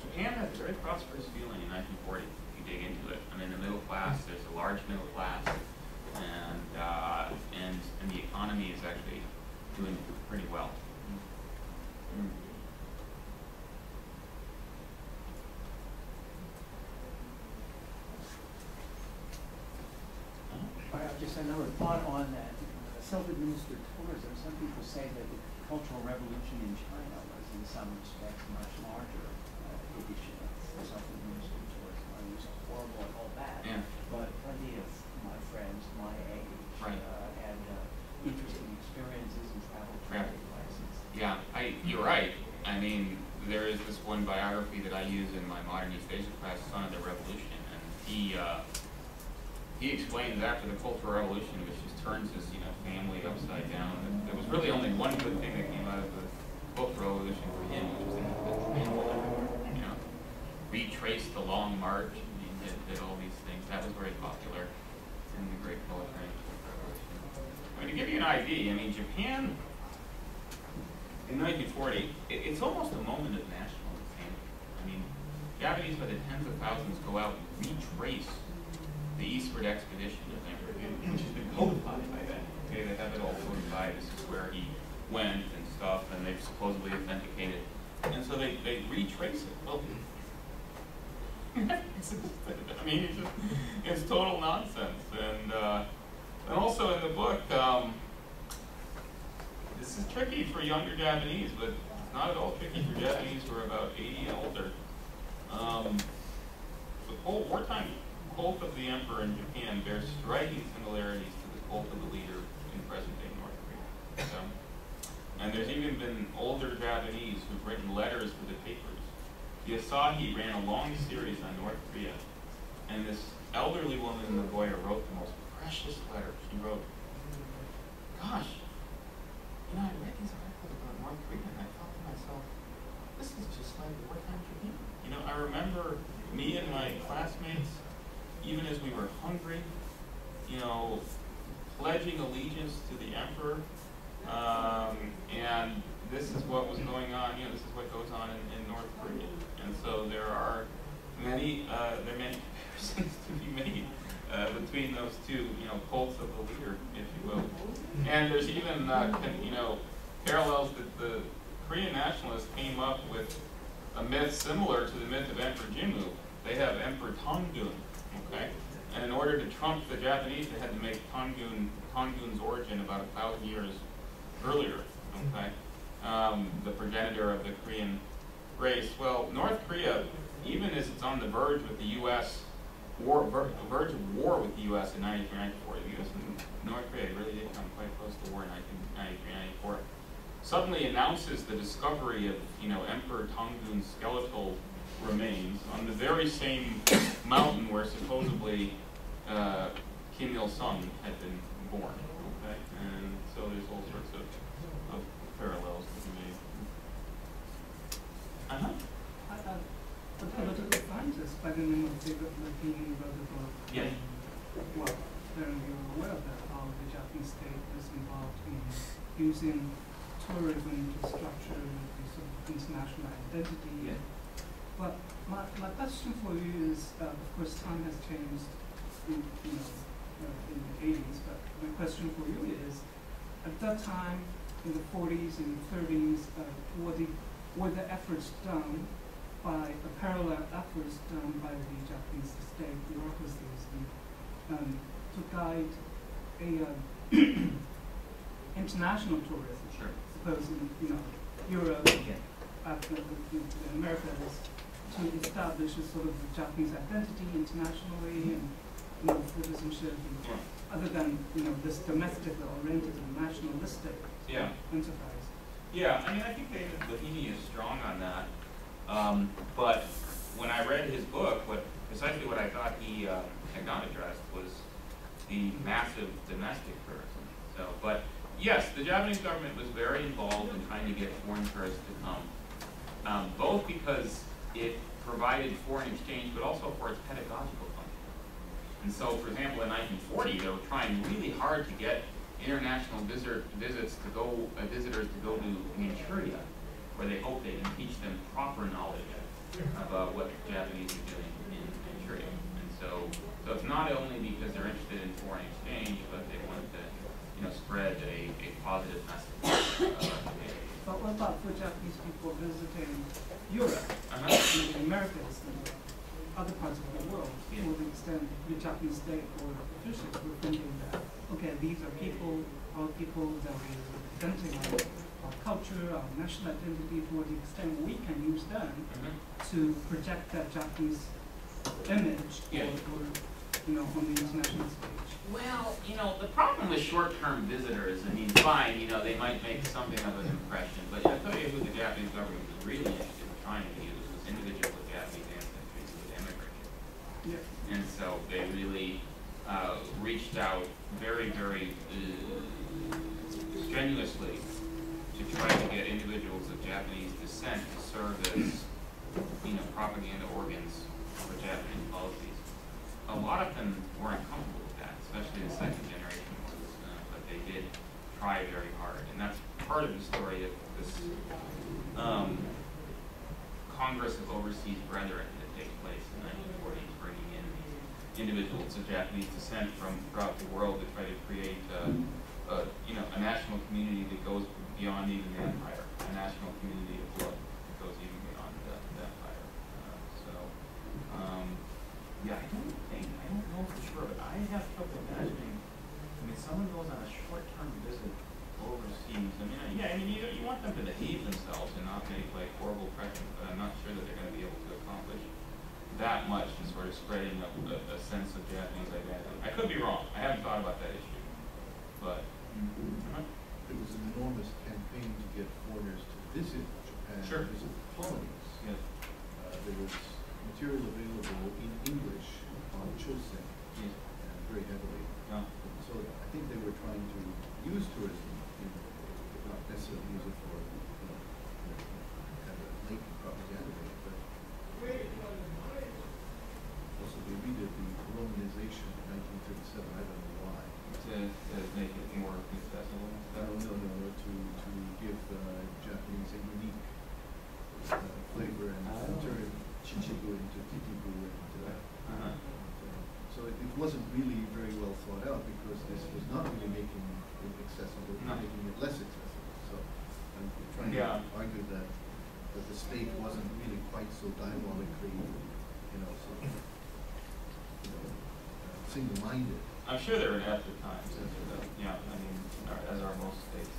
Japan has a very prosperous feeling in 1940, if you dig into it. I mean, the middle class, there's a large middle class, and the economy is actually doing pretty well. Just another thought on that. Self-administered tourism. Some people say that the Cultural Revolution in China was, in some respects, a much larger edition of self-administered tourism. I mean, it was horrible and all that, but plenty of my friends, my age, had interesting experiences and travel places. Yeah, you're right. I mean, there is this one biography that I use in my Modern East Asia class, Son of the Revolution, and he explains after the Cultural Revolution, which just turns his family upside down, that there was really only one good thing that came out of the Cultural Revolution for him, which was that he retraced the long march, and he did all these things. That was very popular in the Great Cultural Revolution. I mean, to give you an idea, I mean, Japan in 1940, it's almost a moment of national insanity. I mean, Japanese by the tens of thousands go out and retrace the eastward expedition of Emperor Yu, which has been codified by then. Okay, they have it all codified. This is where he went and stuff, and they've supposedly authenticated. And so they retrace it. Well, I mean, it's total nonsense. And also in the book, this is tricky for younger Japanese, but it's not at all tricky for Japanese who are about 80 and older. The whole wartime cult of the emperor in Japan bears striking similarities to the cult of the leader in present-day North Korea. And there's even been older Japanese who've written letters to the papers. The Asahi ran a long series on North Korea, and this elderly woman in Nagoya wrote the most precious letter. She wrote, gosh, I read these articles about North Korea, and I thought to myself, this is just like wartime Japan. I remember me and my classmates, even as we were hungry, pledging allegiance to the emperor, and this is what was going on. This is what goes on in North Korea, and so there are many comparisons to be made between those two, cults of the leader, if you will. And there's even parallels that the Korean nationalists came up with a myth similar to the myth of Emperor Jimmu. They have Emperor Tongun, okay? And in order to trump the Japanese, they had to make Tongun's origin about 1,000 years earlier, okay? The progenitor of the Korean race. Well, North Korea, even as it's on the verge with the U.S., verge of war with the U.S. in 1993-94, the U.S. and North Korea really did come quite close to war in 1993-94, suddenly announces the discovery of, Emperor Tongun's skeletal remains on the very same mountain where supposedly Kim Il-sung had been born. Okay, and so there's all sorts of parallels to be made. A scientist by the name of David Levine wrote a book. Yes. Well, apparently you're aware of that, how the Japanese state was involved in using tourism to structure the sort of international identity. Yeah. But my question for you is, of course, time has changed in the 80s, but my question for you is, at that time, in the 40s and 30s, were the efforts done by parallel efforts done by the Japanese state bureaucracies to guide international tourism. Sure. Suppose in, Europe, the Americas, to establish a sort of Japanese identity internationally and citizenship, and other than this domestic oriented and nationalistic enterprise. Yeah, I mean, I think David Lahimi is strong on that. But when I read his book, precisely what I thought he had not addressed was the massive domestic tourism. So, but yes, the Japanese government was very involved in trying to get foreign tourists to come, both because it provided foreign exchange, but also for its pedagogical function. And so, for example, in 1940, they were trying really hard to get international visitors to go to Manchuria, where they hoped they can teach them proper knowledge about what the Japanese are doing in Manchuria. And so it's not only because they're interested in foreign exchange, but they wanted to, spread a positive message. But what about for Japanese people visiting Europe, and the Americas, and other parts of the world, to the extent the Japanese state or officials were thinking that, okay, these are our people that are representing our culture, our national identity, to the extent we can use them to project that Japanese image or on the international stage. Well, the problem with short-term visitors, I mean, fine, they might make something of an impression, but I'll tell you who the Japanese government was really interested in trying to use was individuals with Japanese ancestry who had immigrated. Yeah. And so they really reached out very, very strenuously to try to get individuals of Japanese descent to serve as, propaganda organs for Japanese policies. A lot of them weren't comfortable with that, especially the second generation ones, but they did try very hard. And that's part of the story of this Congress of Overseas Brethren that takes place in the 1940s, bringing in individuals of Japanese descent from throughout the world to try to create a national community that goes beyond even the empire, a national community of blood that goes even beyond the empire. Yeah, I don't know for sure, but I have trouble imagining. I mean, someone goes on a short-term visit overseas. You want them to behave themselves and not make horrible impressions, but I'm not sure that they're going to be able to accomplish that much in sort of spreading a sense of Japanese identity. I could be wrong. I haven't thought about that issue, but there was an enormous campaign to get foreigners to visit Japan, visit colonies. Yes. There was material available in English on Chosen, very heavily. Yeah. So I think they were trying to use tourism, not necessarily use it for, kind of latent propaganda, but also they redid the colonialization in 1937. I don't know why. To make it more accessible. No, to give Japanese a unique flavor and turn Chichibu into Titibu, and so it wasn't really very well thought out because this was not really making it accessible, making it less accessible. So I'm trying to argue that the state wasn't really quite so diabolically, single-minded. I'm sure they were in after times, as are most states.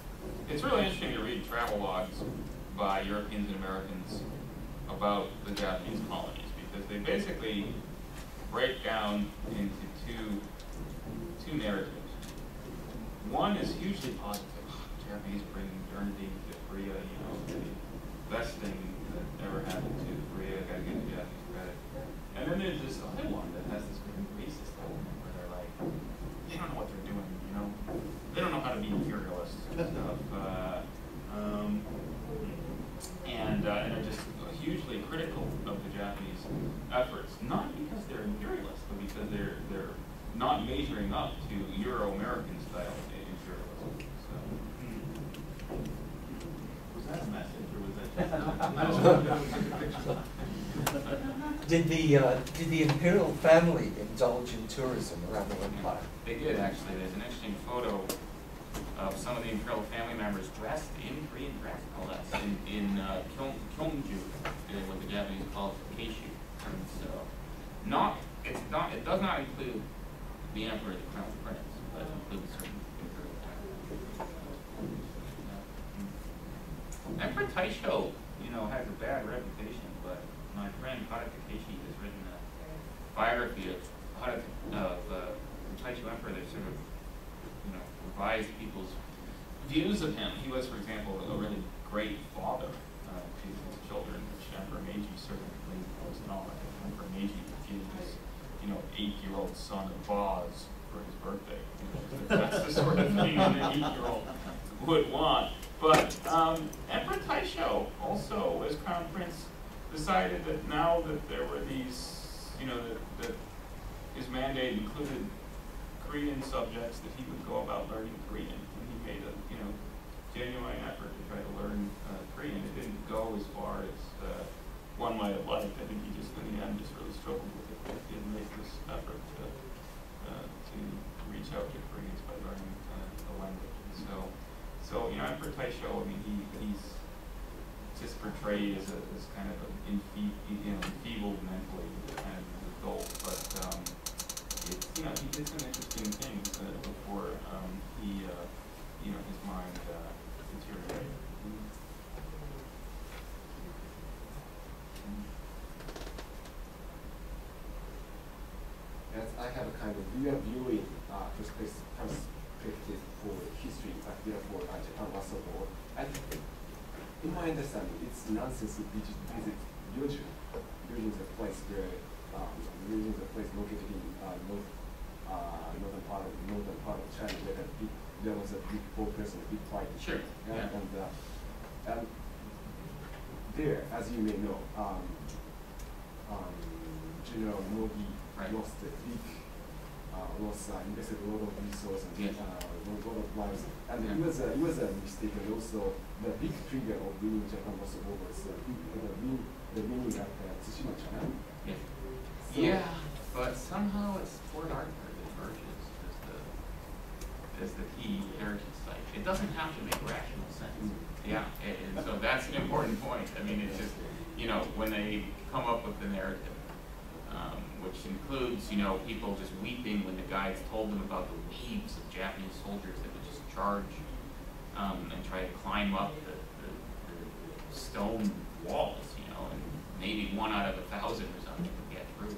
It's really interesting to read travel logs by Europeans and Americans about the Japanese colonies, because they basically break down into two narratives. One is hugely positive. Japanese bring modernity to Korea, the best thing that ever happened to Korea, gotta give the Japanese credit. And then there's this other one that has this very racist element where they're like, they don't know what they're doing, they don't know how to be imperialists and stuff. And are just hugely critical of the Japanese efforts, not because they're imperialists, but because they're not measuring up to Euro-American style imperialism. So, was that a message, or was that just Did the imperial family indulge in tourism around the empire? They did, actually. There's an interesting photo of some of the imperial family members dressed in Korean dress, no less, in Kyongju, what the Japanese call keishu. And so, it does not include the emperor, the crown prince, but it includes certain imperial family. Taisho, has a bad reputation, but my friend Hara Takeshi has written a biography of the Taisho Emperor that sort of, revised people's views of him. He was, for example, a really great father to his children, which Emperor Meiji certainly was not. Emperor Meiji refused his, 8-year-old son a vase for his birthday. That's the sort of thing an 8-year-old would want. But Emperor Taisho also, as crown prince, decided that now that there were these, that his mandate included Korean subjects, that he would go about learning Korean. And he made a, genuine effort to try to learn Korean. It didn't go as far as one might have liked. I think he just, in the end, just really struggled with it. But he did make this effort to reach out to Koreans by learning the language. And so Emperor Taisho, he's just portrayed as kind of an enfeebled mentally kind of adult, but he did some interesting things before his mind deteriorated. Yes, I have a kind of viewing perspective for history, particularly for Japan Russo War. I think, in my understanding, it's nonsense to visit Ryujin. Ryujin is a place located in northern part of China, where there was a big fortress and a big fight. Sure. Yeah. And there, as you may know, General Nogi lost invested a lot of resources and a lot of lives, and it was a mistake. And also, the big trigger of winning Japan Russo War was the winning at Tsushima, China. Yeah. So, yeah, but somehow it's Port Arthur that emerges as the key heritage site. It doesn't have to make rational sense. Yeah, and so that's an important point. It's just, when they come up with the narrative, which includes, people just weeping when the guides told them about the waves of Japanese soldiers that would just charge and try to climb up the stone walls, and maybe 1 out of 1,000 or something would get through.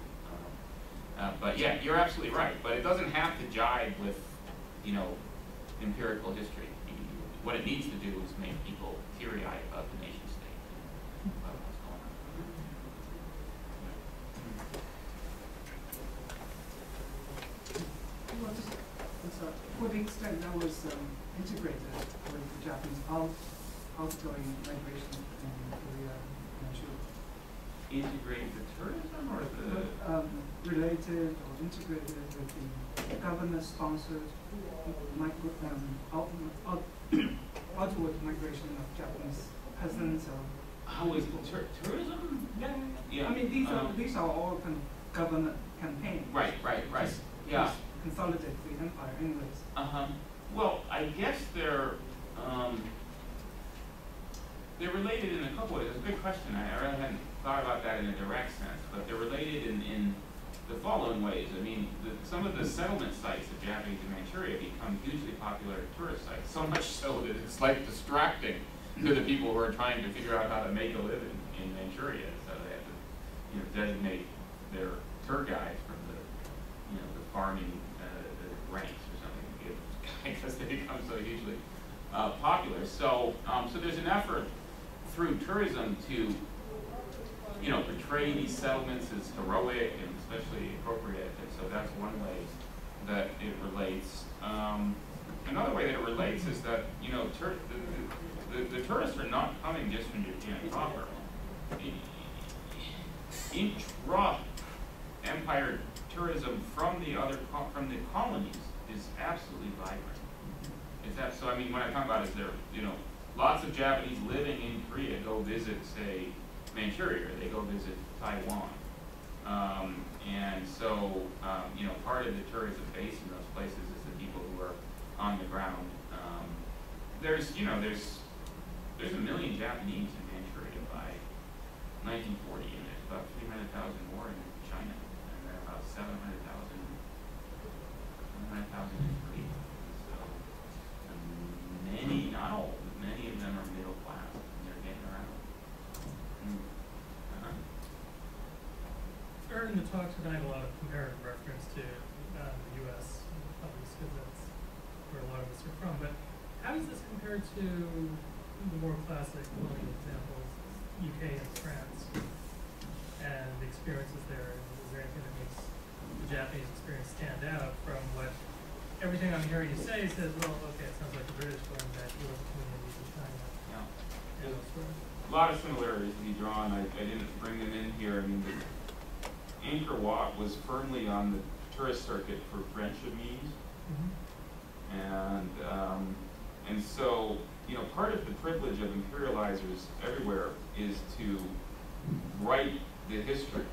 But yeah, you're absolutely right. But it doesn't have to jibe with, empirical history. What it needs to do is make people teary-eyed about the nation state and about what's going on. Well, to the extent that was integrated with the Japanese outgoing migration in Korea and Manchuria. Integrate the tourism or Related or integrated with the government-sponsored outward migration of Japanese peasants or. How is tourism? Yeah. These are all kind of government campaigns. Right. Yeah. Consolidate the empire, anyways. Well, I guess they're related in a couple ways. It's a good question. I really hadn't thought about that in a direct sense, but they're related in the following ways. Some of the settlement sites of Japanese in Manchuria become hugely popular tourist sites, so much so that it's like distracting to the people who are trying to figure out how to make a living in Manchuria. So they have to, designate their tour guides from the farming ranks or something, because they become so hugely popular. So there's an effort through tourism to, portray these settlements as heroic and especially appropriate. And so that's one way that it relates. Another way that it relates is that, the tourists are not coming just from Japan proper. Intra-empire tourism from the colonies is absolutely vibrant. So what I'm talking about is there, lots of Japanese living in Korea go visit, say, Manchuria, or they go visit Taiwan. And so, part of the tourism base in those places is the people who are on the ground. There's 1 million Japanese in Manchuria by 1940, and there's about 300,000 more in China, and there are about 700,000 in Korea. So, many, not all, but many of them are middle class, and they're getting in the talk tonight a lot of comparative reference to the U.S., obviously, because that's where a lot of us are from. But how does this compare to the more classic colonial examples, UK and France, and the experiences there? Is there anything that makes the Japanese experience stand out from what everything I'm hearing you say says, well, okay, it sounds like the British going back to the communities in China and elsewhere? A lot of similarities to be drawn. I didn't bring them in here. I mean, Angkor Wat was firmly on the tourist circuit for French Vietnamese, and so part of the privilege of imperializers everywhere is to write the history.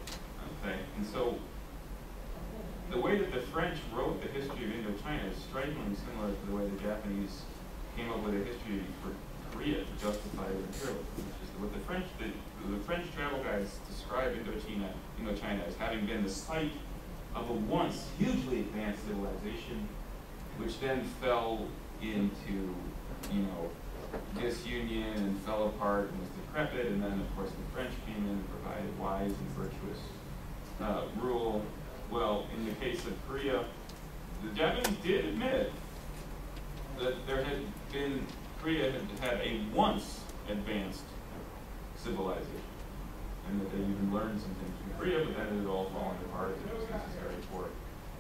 Okay, and so the way that the French wrote the history of Indochina is strikingly similar to the way the Japanese came up with a history for Korea to justify their imperialism, which is what the French travel guides describe Indochina as having been the site of a once hugely advanced civilization, which then fell into, disunion and fell apart and was decrepit, and then of course the French came in and provided wise and virtuous rule. Well, in the case of Korea, the Japanese did admit that Korea had a once advanced civilization, and that they even learned some things from Korea, but then it had all fallen apart. It was necessary for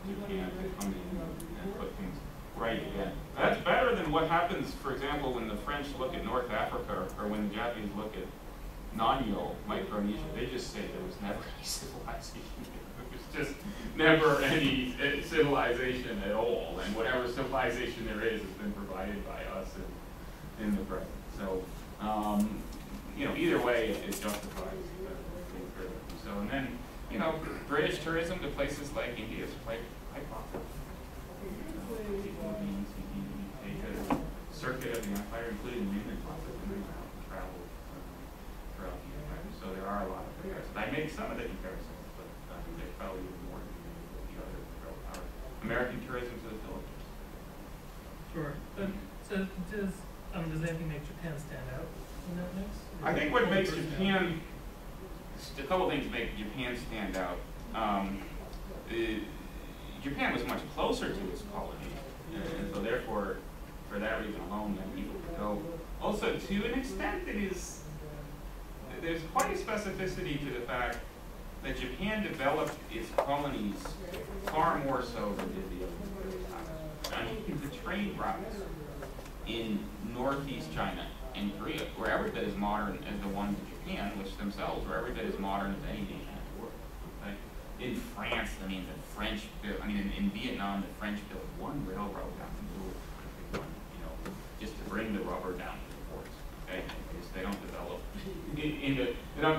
Japan to come in and put things right again. That's better than what happens, for example, when the French look at North Africa, or when the Japanese look at Nanyo, Micronesia. They just say there was never any civilization there. There was just never any civilization at all, and whatever civilization there is has been provided by us in the present. So, either way, it justifies the imperialism. So, and then, British tourism to places like India is quite popular. People take a circuit of the empire, including Newman travel throughout the empire. So there are a lot of comparisons. I make some of the comparisons, but there's probably even more than the other American tourism to the Philippines. Sure. But so does anything make Japan stand out in that mix? I think what makes Japan, a couple things make Japan stand out. Japan was much closer to its colonies, and so therefore, for that reason alone, then people could go. Also, to an extent, there's quite a specificity to the fact that Japan developed its colonies far more so than did the other imperial powers. I mean, the trade routes in northeast China and Korea were every bit as modern as the ones in Japan, which themselves were every bit as modern as any nation in the world. Okay? In France, in Vietnam, the French built one railroad down the middle of the country, just to bring the rubber down to the ports. Okay, because they don't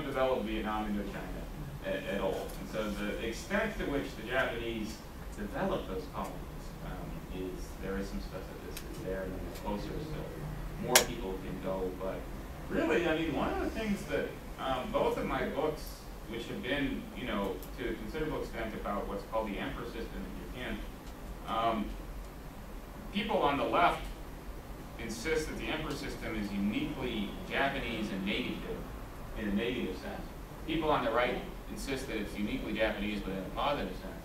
develop Vietnam into China at all. And so the extent to which the Japanese developed those colonies there is some specificity there, and then it's closer, so more people can go. But really, one of the things that both of my books, which have been, to a considerable extent about what's called the emperor system in Japan. People on the left insist that the emperor system is uniquely Japanese and negative, in a negative sense. People on the right insist that it's uniquely Japanese, but in a positive sense.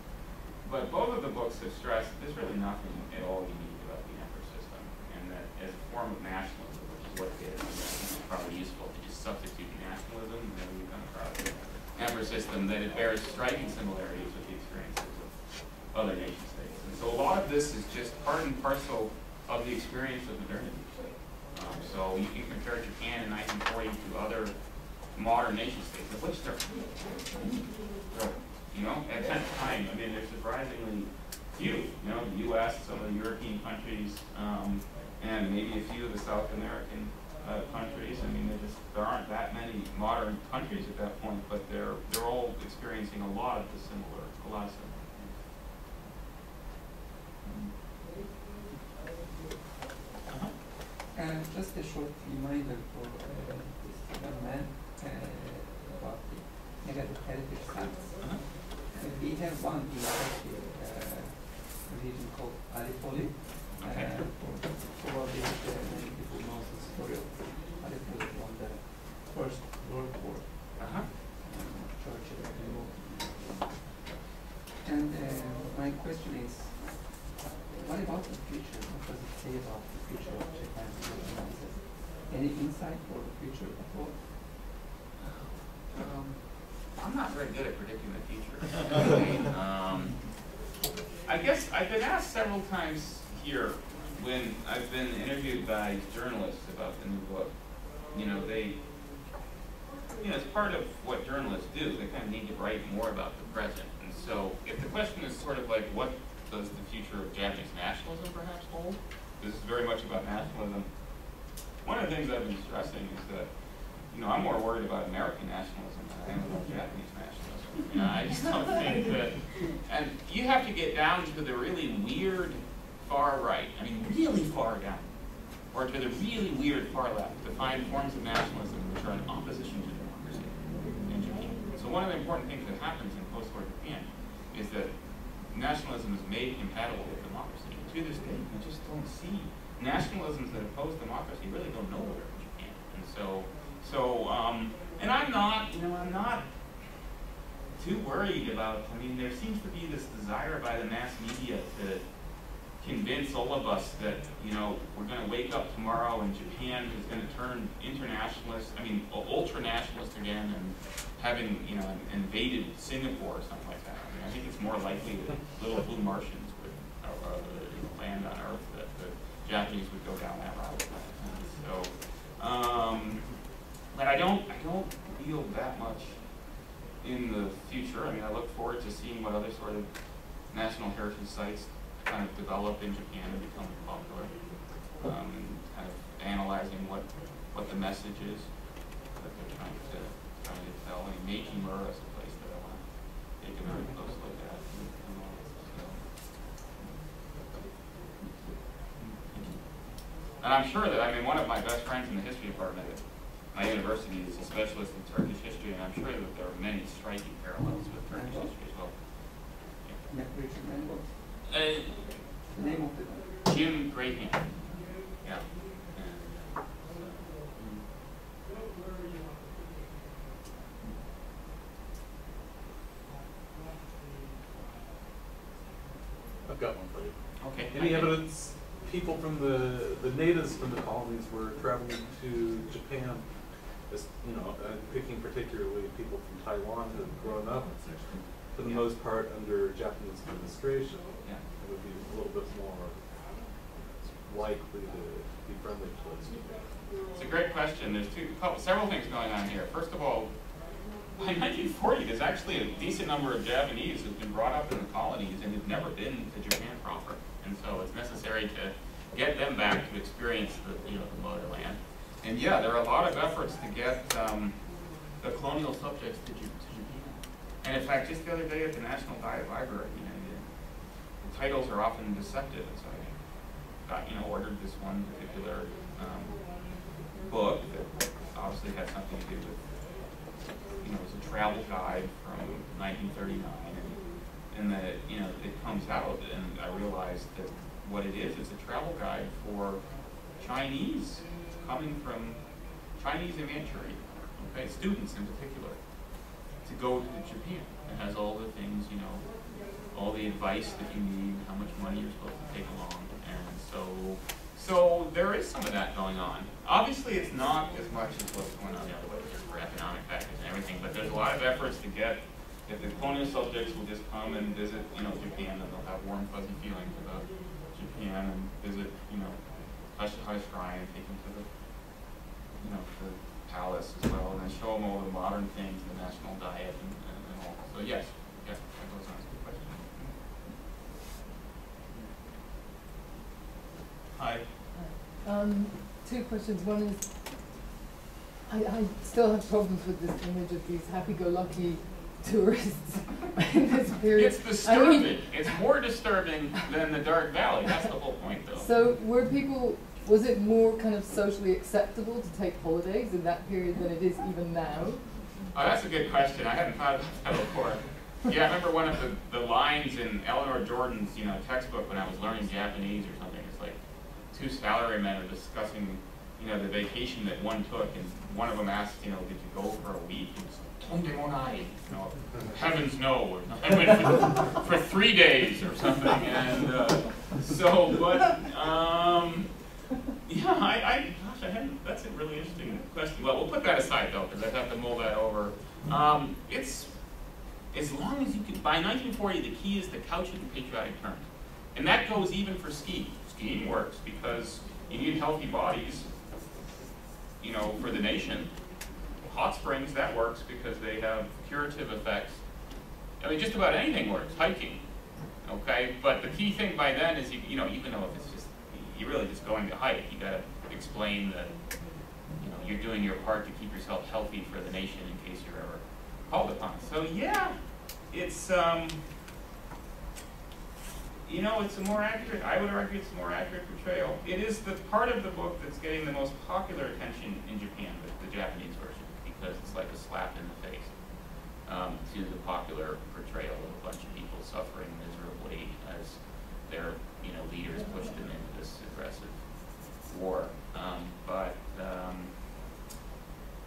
But both of the books have stressed there's really nothing at all unique about the emperor system, and that as a form of nationalism, which is what it is, it's probably useful to just substitute nationalism, and then we come across the emperor system, that it bears striking similarities with the experiences of other nation states. And so a lot of this is just part and parcel of the experience of modernity. So you can compare Japan in 1940 to other modern nation states, of which there are, at that time, there's surprisingly few. The U.S., some of the European countries, and maybe a few of the South American countries. There aren't that many modern countries at that point, but they're all experiencing a lot of similar things. Just a short reminder for this young man about the negative heritage sites. We have one in a region called Gallipoli. Probably many people know the story of Gallipoli from the First World War. Churchill removed And my question is, what about the future? What does it say about the future of Japan's finances? Any insight for the future at all? I'm not very good at predicting the future. I guess I've been asked several times here when I've been interviewed by journalists about the new book. You know, it's part of what journalists do. They kind of need to write more about the present. And so, if the question is sort of like, what does the future of Japanese nationalism perhaps hold? This is very much about nationalism. One of the things I've been stressing is that, you know, I'm more worried about American nationalism than I am about Japanese nationalism. You know, I just don't think that, and you have to get down to the really weird far right, I mean really far down, or to the really weird far left to find forms of nationalism which are in opposition to democracy in Japan. So one of the important things that happens in post-war Japan is that nationalism is made compatible with democracy. And to this day, you just don't see nationalisms that oppose democracy really go nowhere in Japan. And and I'm not too worried about, I mean, there seems to be this desire by the mass media to convince all of us that, you know, we're going to wake up tomorrow and Japan is going to turn ultra-nationalist again and having, you know, invaded Singapore or something like that. I mean, I think it's more likely that little blue Martians would land on Earth, that the Japanese would go down that route. But I don't feel that much in the future. I mean, I look forward to seeing what other sort of national heritage sites kind of develop in Japan and become popular, and kind of analyzing what the message is that they're trying to tell. I mean, Meiji-Mura is a place that I want to take a very close look at. And I'm sure that, I mean, one of my best friends in the history department at my university is a specialist in Turkish history, and I'm sure that there are many striking parallels with Turkish history as well. Yeah, Richard Mangold. The name of the Jim Graham. Yeah. I've got one for you. Okay. Any evidence people from the natives from the colonies were traveling to Japan, as, you know, picking particularly people from Taiwan who had grown up, for the most part, under Japanese administration? Yeah. It would be a little bit more likely to be friendly towards Japan. It's a great question. There's several things going on here. First of all, by 1940, there's actually a decent number of Japanese who've been brought up in the colonies and who've never been to Japan proper. And so it's necessary to get them back to experience the motherland. And yeah, there are a lot of efforts to get the colonial subjects to Japan. And in fact, just the other day at the National Diet Library, you know, the titles are often deceptive. And so I got, ordered this one particular book that obviously had something to do with, it was a travel guide from 1939, and that, it comes out, and I realized that what it is a travel guide for Chinese coming from Chinese in Manchuria, okay, students in particular, to go to Japan. It has all the things, all the advice that you need, how much money you're supposed to take along, and so there is some of that going on. Obviously, it's not as much as what's going on the other way, just for economic factors and everything, but there's a lot of efforts to get, if the colonial subjects will just come and visit, Japan, and they'll have warm, fuzzy feelings about Japan, and visit, Hashihai Shrine, take them to the, the palace as well, and then show them all the modern things, the national diet, and all. So yes, that goes on. That's a good question. Hi. Two questions. One is, I still have problems with this image of these happy-go-lucky tourists in this period. It's disturbing. It's more disturbing than the Dark Valley. That's the whole point, though. So was it more kind of socially acceptable to take holidays in that period than it is even now? Oh, that's a good question. I hadn't thought about that before. Yeah, I remember one of the lines in Eleanor Jordan's, textbook when I was learning Japanese or something. It's like two salarymen are discussing, the vacation that one took, and one of them asked, did you go for a week? And Tondemonai, you know, heavens no. I went for 3 days or something, and yeah, gosh, I hadn't, that's a really interesting question. Well, we'll put that aside though, because I'd have to mull that over. It's, as long as you can, by 1940, the key is to couch it in patriotic terms. And that goes even for skiing. Skiing works because you need healthy bodies, you know, for the nation. Hot springs, that works because they have curative effects. I mean, just about anything works, hiking, okay? But the key thing by then is, you know, even though if it's just, you're really just going to hike, you gotta explain that, you know, you're doing your part to keep yourself healthy for the nation in case you're ever called upon. So yeah, it's, you know, it's a more accurate, I would argue it's a more accurate portrayal. It is the part of the book that's getting the most popular attention in Japan, the Japanese version, because it's like a slap in the face to the popular portrayal of a bunch of people suffering miserably as their, you know, leaders pushed them into this aggressive war.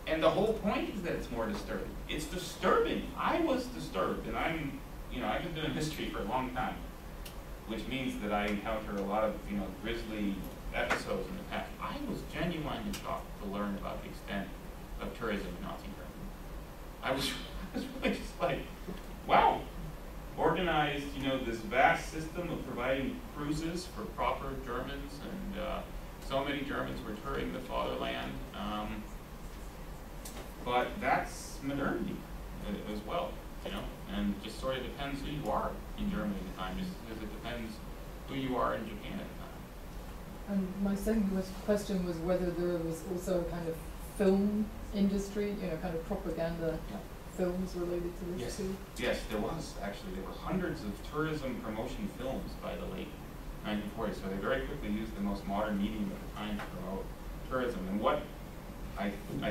And the whole point is that it's more disturbing. It's disturbing. I was disturbed, and I'm, you know, I've been doing history for a long time, which means that I encounter a lot of, you know, grisly episodes in the past. I was genuinely shocked to learn about the extent of tourism in Nazi Germany. I was really just like, wow, organized, you know, this vast system of providing cruises for proper Germans, and so many Germans were touring the fatherland. But that's modernity as well, you know, and just sort of depends who you are in Germany at the time, just as it depends who you are in Japan at the time. And my second question was whether there was also a kind of film industry, you know, kind of propaganda films related to this too? Yes, there was actually. There were hundreds of tourism promotion films by the late 1940s, so they very quickly used the most modern medium at the time to promote tourism. And what I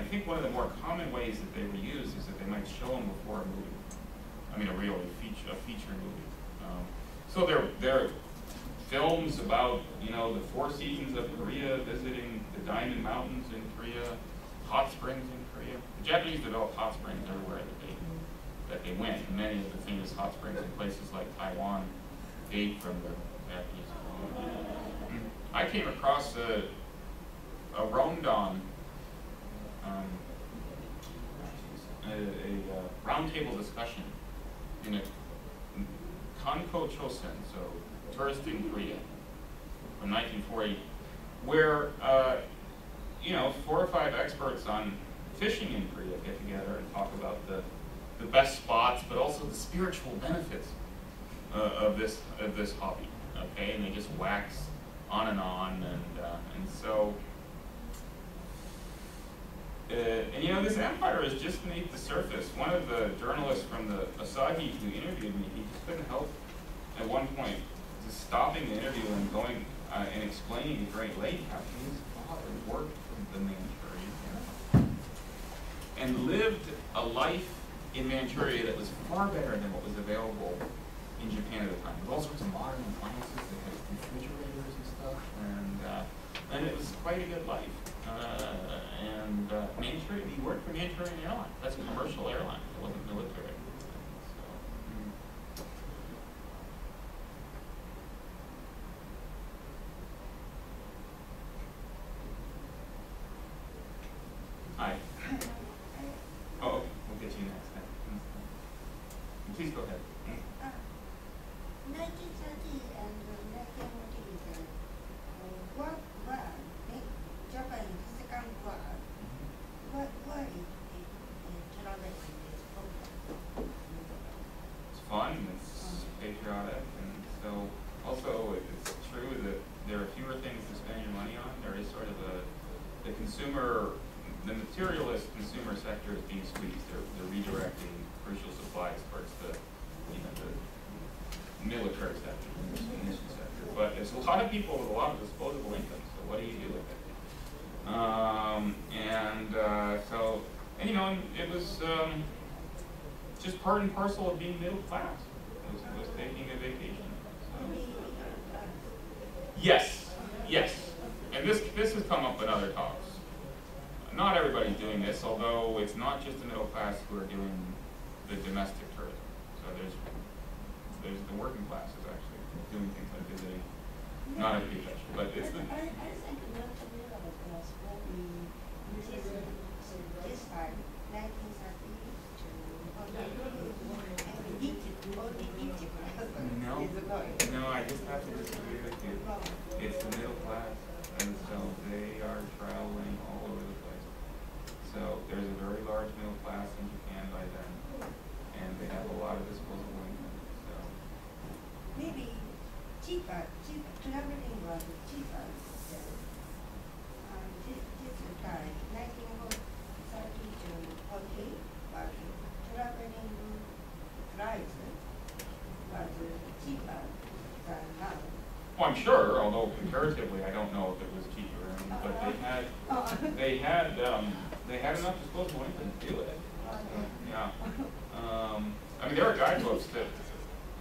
think one of the more common ways that they were used is that they might show them before a movie. I mean, a feature movie. So they're films about, you know, the 4 seasons of Korea, visiting the Diamond Mountains in Korea, hot springs in Korea. The Japanese developed hot springs everywhere that they went. And many of the famous hot springs in places like Taiwan date from the Japanese. I came across a Rondon, a roundtable discussion in a Kanko Chosen, so tourist in Korea, from 1940, where you know, 4 or 5 experts on fishing in Korea get together and talk about the best spots, but also the spiritual benefits of this hobby. Okay, and they just wax on, and so. And you know, this empire is just beneath the surface. One of the journalists from the Asahi who interviewed me, he just couldn't help at one point just stopping the interview and going and explaining to Great Lake how his father worked for the Manchurian and lived a life in Manchuria that was far better than what was available in Japan at the time, with all sorts of modern appliances. They had refrigerators and stuff, and it was quite a good life. Manchurian, he worked for Manchurian Airlines. That's a commercial airline. It wasn't military. So, Hi. Oh, okay. We'll get you next. Please go ahead. 1930 and 1940, what war, Japan Second War, what is traveling this program? It's fun, it's patriotic, and so also it's true that there are fewer things to spend your money on. There is sort of the materialist consumer sector is being squeezed. They're redirecting crucial supplies towards the military sector, the munition sector. But there's a lot of people with a lot of disposable income, so what do you do with it? And you know, it was just part and parcel of being middle class. It was taking a vacation. So. Yes, and this has come up in other talks. not everybody's doing this, although it's not just the middle class who are doing the domestic tourism. So there's the working classes actually doing things like visiting. Not everybody touched, but it's the. I think not to be middle class will be this time, 1930 to No, I just have to disagree with you. It's the middle class, and so they are traveling all over the place. So there's a very large middle class in Japan by then, and they have a lot of disposable income. So maybe cheaper, traveling was cheaper. This time, 1930 to 40, but traveling price was cheaper than now. well, I'm sure, although comparatively, I don't know if it was cheaper. I mean, but they had enough disposable income to do it. Yeah. I mean, there are guidebooks that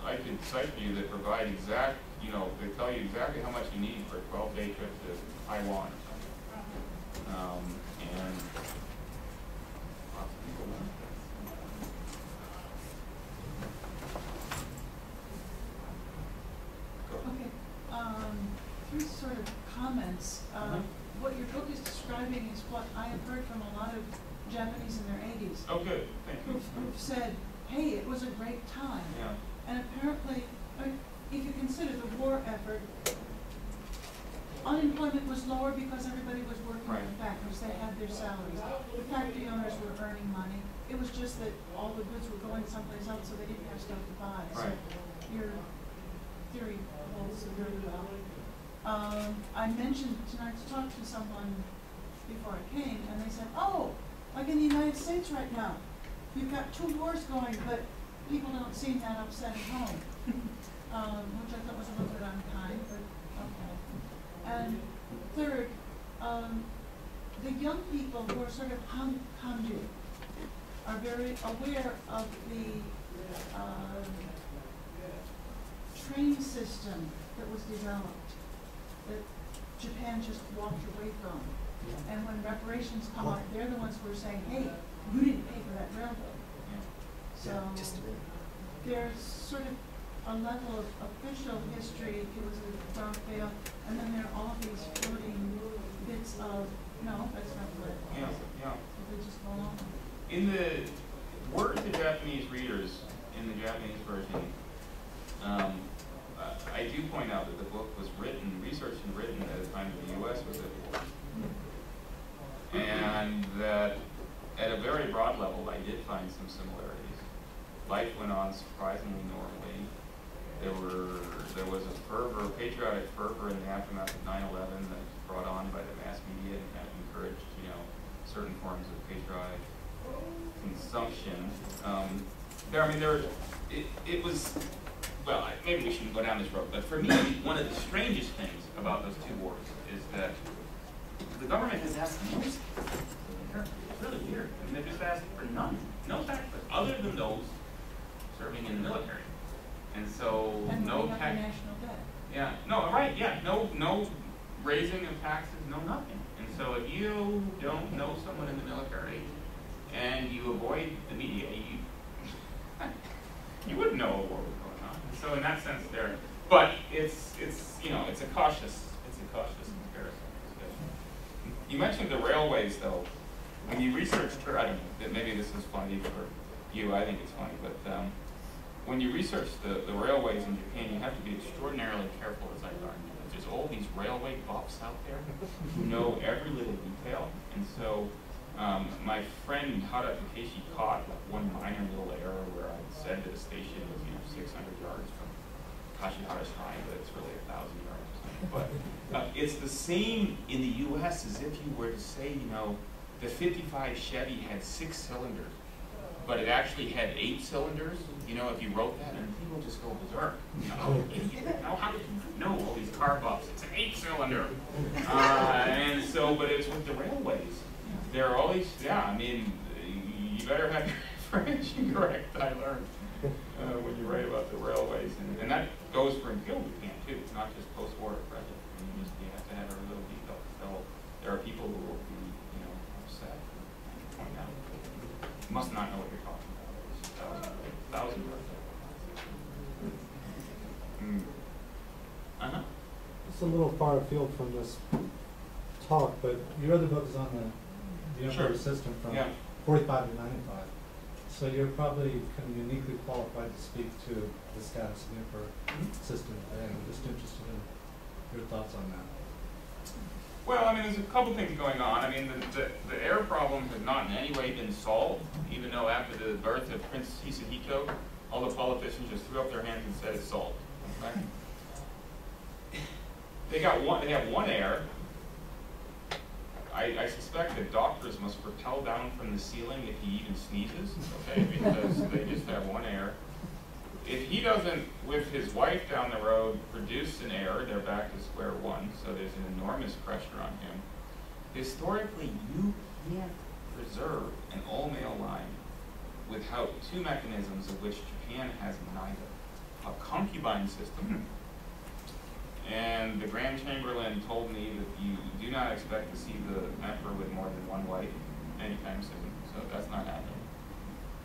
I could cite for you that provide exact, they tell you exactly how much you need for a 12-day trip to Taiwan or something. And lots of people want that. Okay, three sort of comments. What your book is describing is what I have heard from a lot of Japanese in their 80s. Oh, good. Thank you. Who've said, hey, it was a great time. Yeah. And apparently, if you consider the war effort, unemployment was lower because everybody was working in the factories. They had their salaries. The factory owners were earning money. It was just that all the goods were going someplace else, so they didn't have stuff to buy. Right. So your theory holds very well. I mentioned tonight to talk to someone before I came, and they said, oh, like in the United States right now, you've got two wars going, but people don't seem that upset at home, which I thought was a little bit unkind, but okay. And third, the young people who are sort of hanju are very aware of the train system that was developed, that Japan just walked away from. And when reparations come up, they're the ones who are saying, hey, you didn't pay for that railroad. So there's sort of a level of official history. It was a dark veil, and then there are all these floating bits of, no, that's not what it was. Yeah. So they just go along. In the words of Japanese readers in the Japanese version, I do point out that the book was researched and written at a time that the U.S. was at war. And that at a very broad level, I did find some similarities. Life went on surprisingly normally. There was a fervor, patriotic fervor in the aftermath of 9/11 that was brought on by the mass media and kind of encouraged, certain forms of patriotic consumption. It was, well, maybe we shouldn't go down this road, but for me, one of the strangest things about those two wars is that the government has asked for most. It's really weird. I mean, they just asked for none. No taxes, other than those serving in the military. And so, and no tax. National debt. Yeah, no, right, yeah, no raising of taxes, no nothing. And so if you don't know someone in the military and you avoid the media, you wouldn't know a war was going on. And so in that sense but it's a cautious comparison. You mentioned the railways though. When you research, I don't know, maybe this is funny for you, I think it's funny, but when you research the railways in Japan, you have to be extraordinarily careful, as I learned. There's all these railway buffs out there who know every little detail. And so my friend Hara Takeshi caught one minor little error where I said that a station was 600 yards from Kashihara Shrine, but it's really 1,000 yards or something. But it's the same in the U.S. as if you were to say, the 55 Chevy had 6 cylinders, but it actually had 8 cylinders. If you wrote that, and people just go berserk. How did you know all these car buffs? It's an 8-cylinder. And so, but it's with the railways. There are always, you better have your information correct, I learned, when you write about the railways. And that goes for Imperial Japan, too. It's not just post-war or present. You have to have every little detail. So there are people who will be, upset must not know what you're talking about. Thousand births. It's a little far afield from this talk, but your other book is on the Emperor system from 45 to 95. So you're probably kind of uniquely qualified to speak to the status of the Emperor system today. I'm just interested in your thoughts on that. Well, I mean, there's a couple things going on. I mean, the air problem has not in any way been solved, even though after the birth of Prince Hisahito, all the politicians just threw up their hands and said it's solved. Okay? They have one heir. I suspect that doctors must rappel down from the ceiling if he even sneezes, okay, because they just have one heir. If he doesn't, with his wife down the road, produce an heir, they're back to square one, so there's an enormous pressure on him. Historically, you can't preserve an all-male line without two mechanisms of which Japan has neither. A concubine system, and the Grand Chamberlain told me that you do not expect to see the emperor with more than one wife anytime soon, so that's not happening.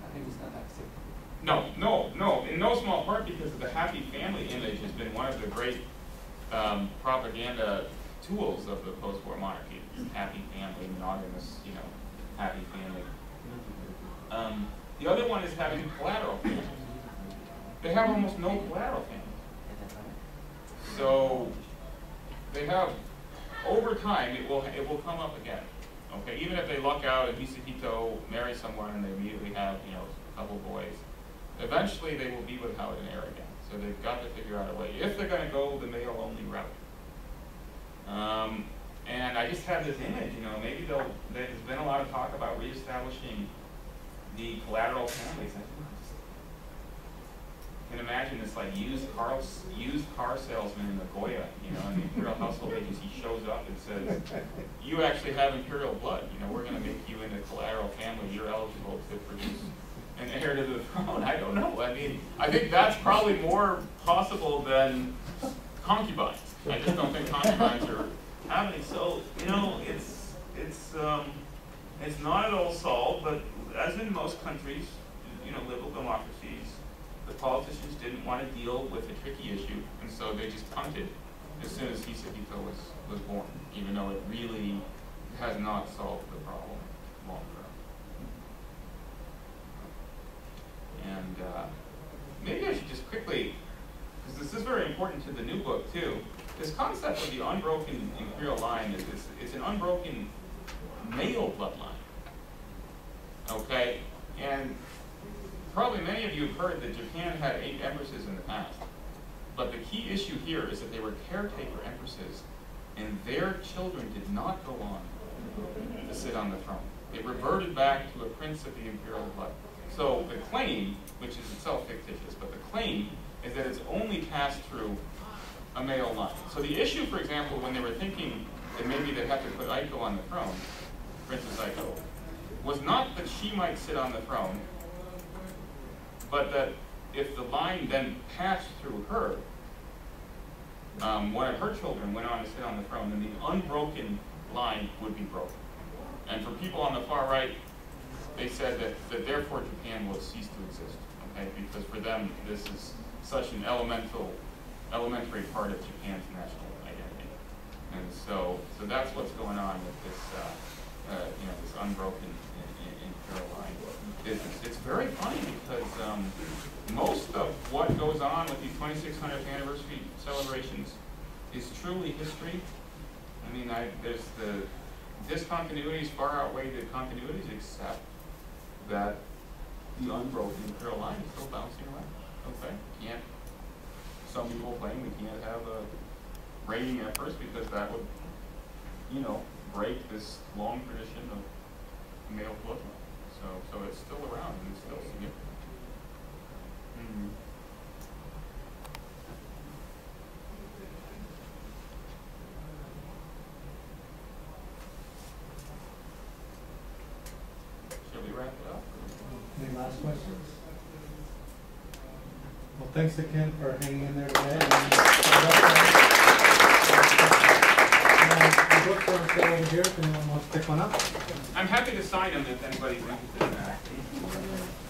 I think it's not acceptable. No, in no small part because of the happy family image has been one of the great propaganda tools of the post-war monarchy. Happy family, monogamous, happy family. The other one is having collateral families. They have almost no collateral families. So they have, over time, it will come up again. Okay, even if they luck out and Hisahito marries someone and they immediately have, a couple boys, eventually they will be without an heir again. So they've got to figure out a way, if they're going to go the male-only route. And I just have this image, maybe there's been a lot of talk about reestablishing the collateral families. You can imagine this like used car salesman in Nagoya, and the Imperial Household Agency shows up and says, you actually have imperial blood, we're going to make you into collateral family, you're eligible to produce an heir to the throne. I don't know. I mean, I think that's probably more possible than concubines. I just don't think concubines are happening. So, it's not at all solved, but as in most countries, liberal democracies, the politicians didn't want to deal with a tricky issue, and so they just punted as soon as Hisahito was born, even though it really has not solved the problem long term. And maybe I should just quickly, because this is very important to the new book too, this concept of the unbroken imperial line is an unbroken male bloodline. Okay? And probably many of you have heard that Japan had 8 empresses in the past. But the key issue here is that they were caretaker empresses, and their children did not go on to sit on the throne. It reverted back to a prince of the imperial blood. So the claim, which is itself fictitious, but the claim is that it's only passed through a male line. So the issue, for example, when they were thinking that maybe they'd have to put Aiko on the throne, Princess Aiko, was not that she might sit on the throne, but that if the line then passed through her, one of her children went on to sit on the throne, then the unbroken line would be broken. And for people on the far right, they said that therefore Japan will cease to exist, okay? Because for them, this is such an elementary part of Japan's national identity. And so that's what's going on with this, this unbroken imperial line. It's very funny because most of what goes on with these 2600th anniversary celebrations is truly history. I mean, there's the discontinuities far outweigh the continuities, except that the unbroken imperial line is still bouncing around. Okay, some people claim we can't have a reigning empress because that would, break this long tradition of male bloodline. So it's still around and it's still significant. Shall we wrap it up? Any last questions? Well, thanks again for hanging in there today. The books are over here if anyone wants to pick one up. I'm happy to sign them if anybody's interested in that. Thank you.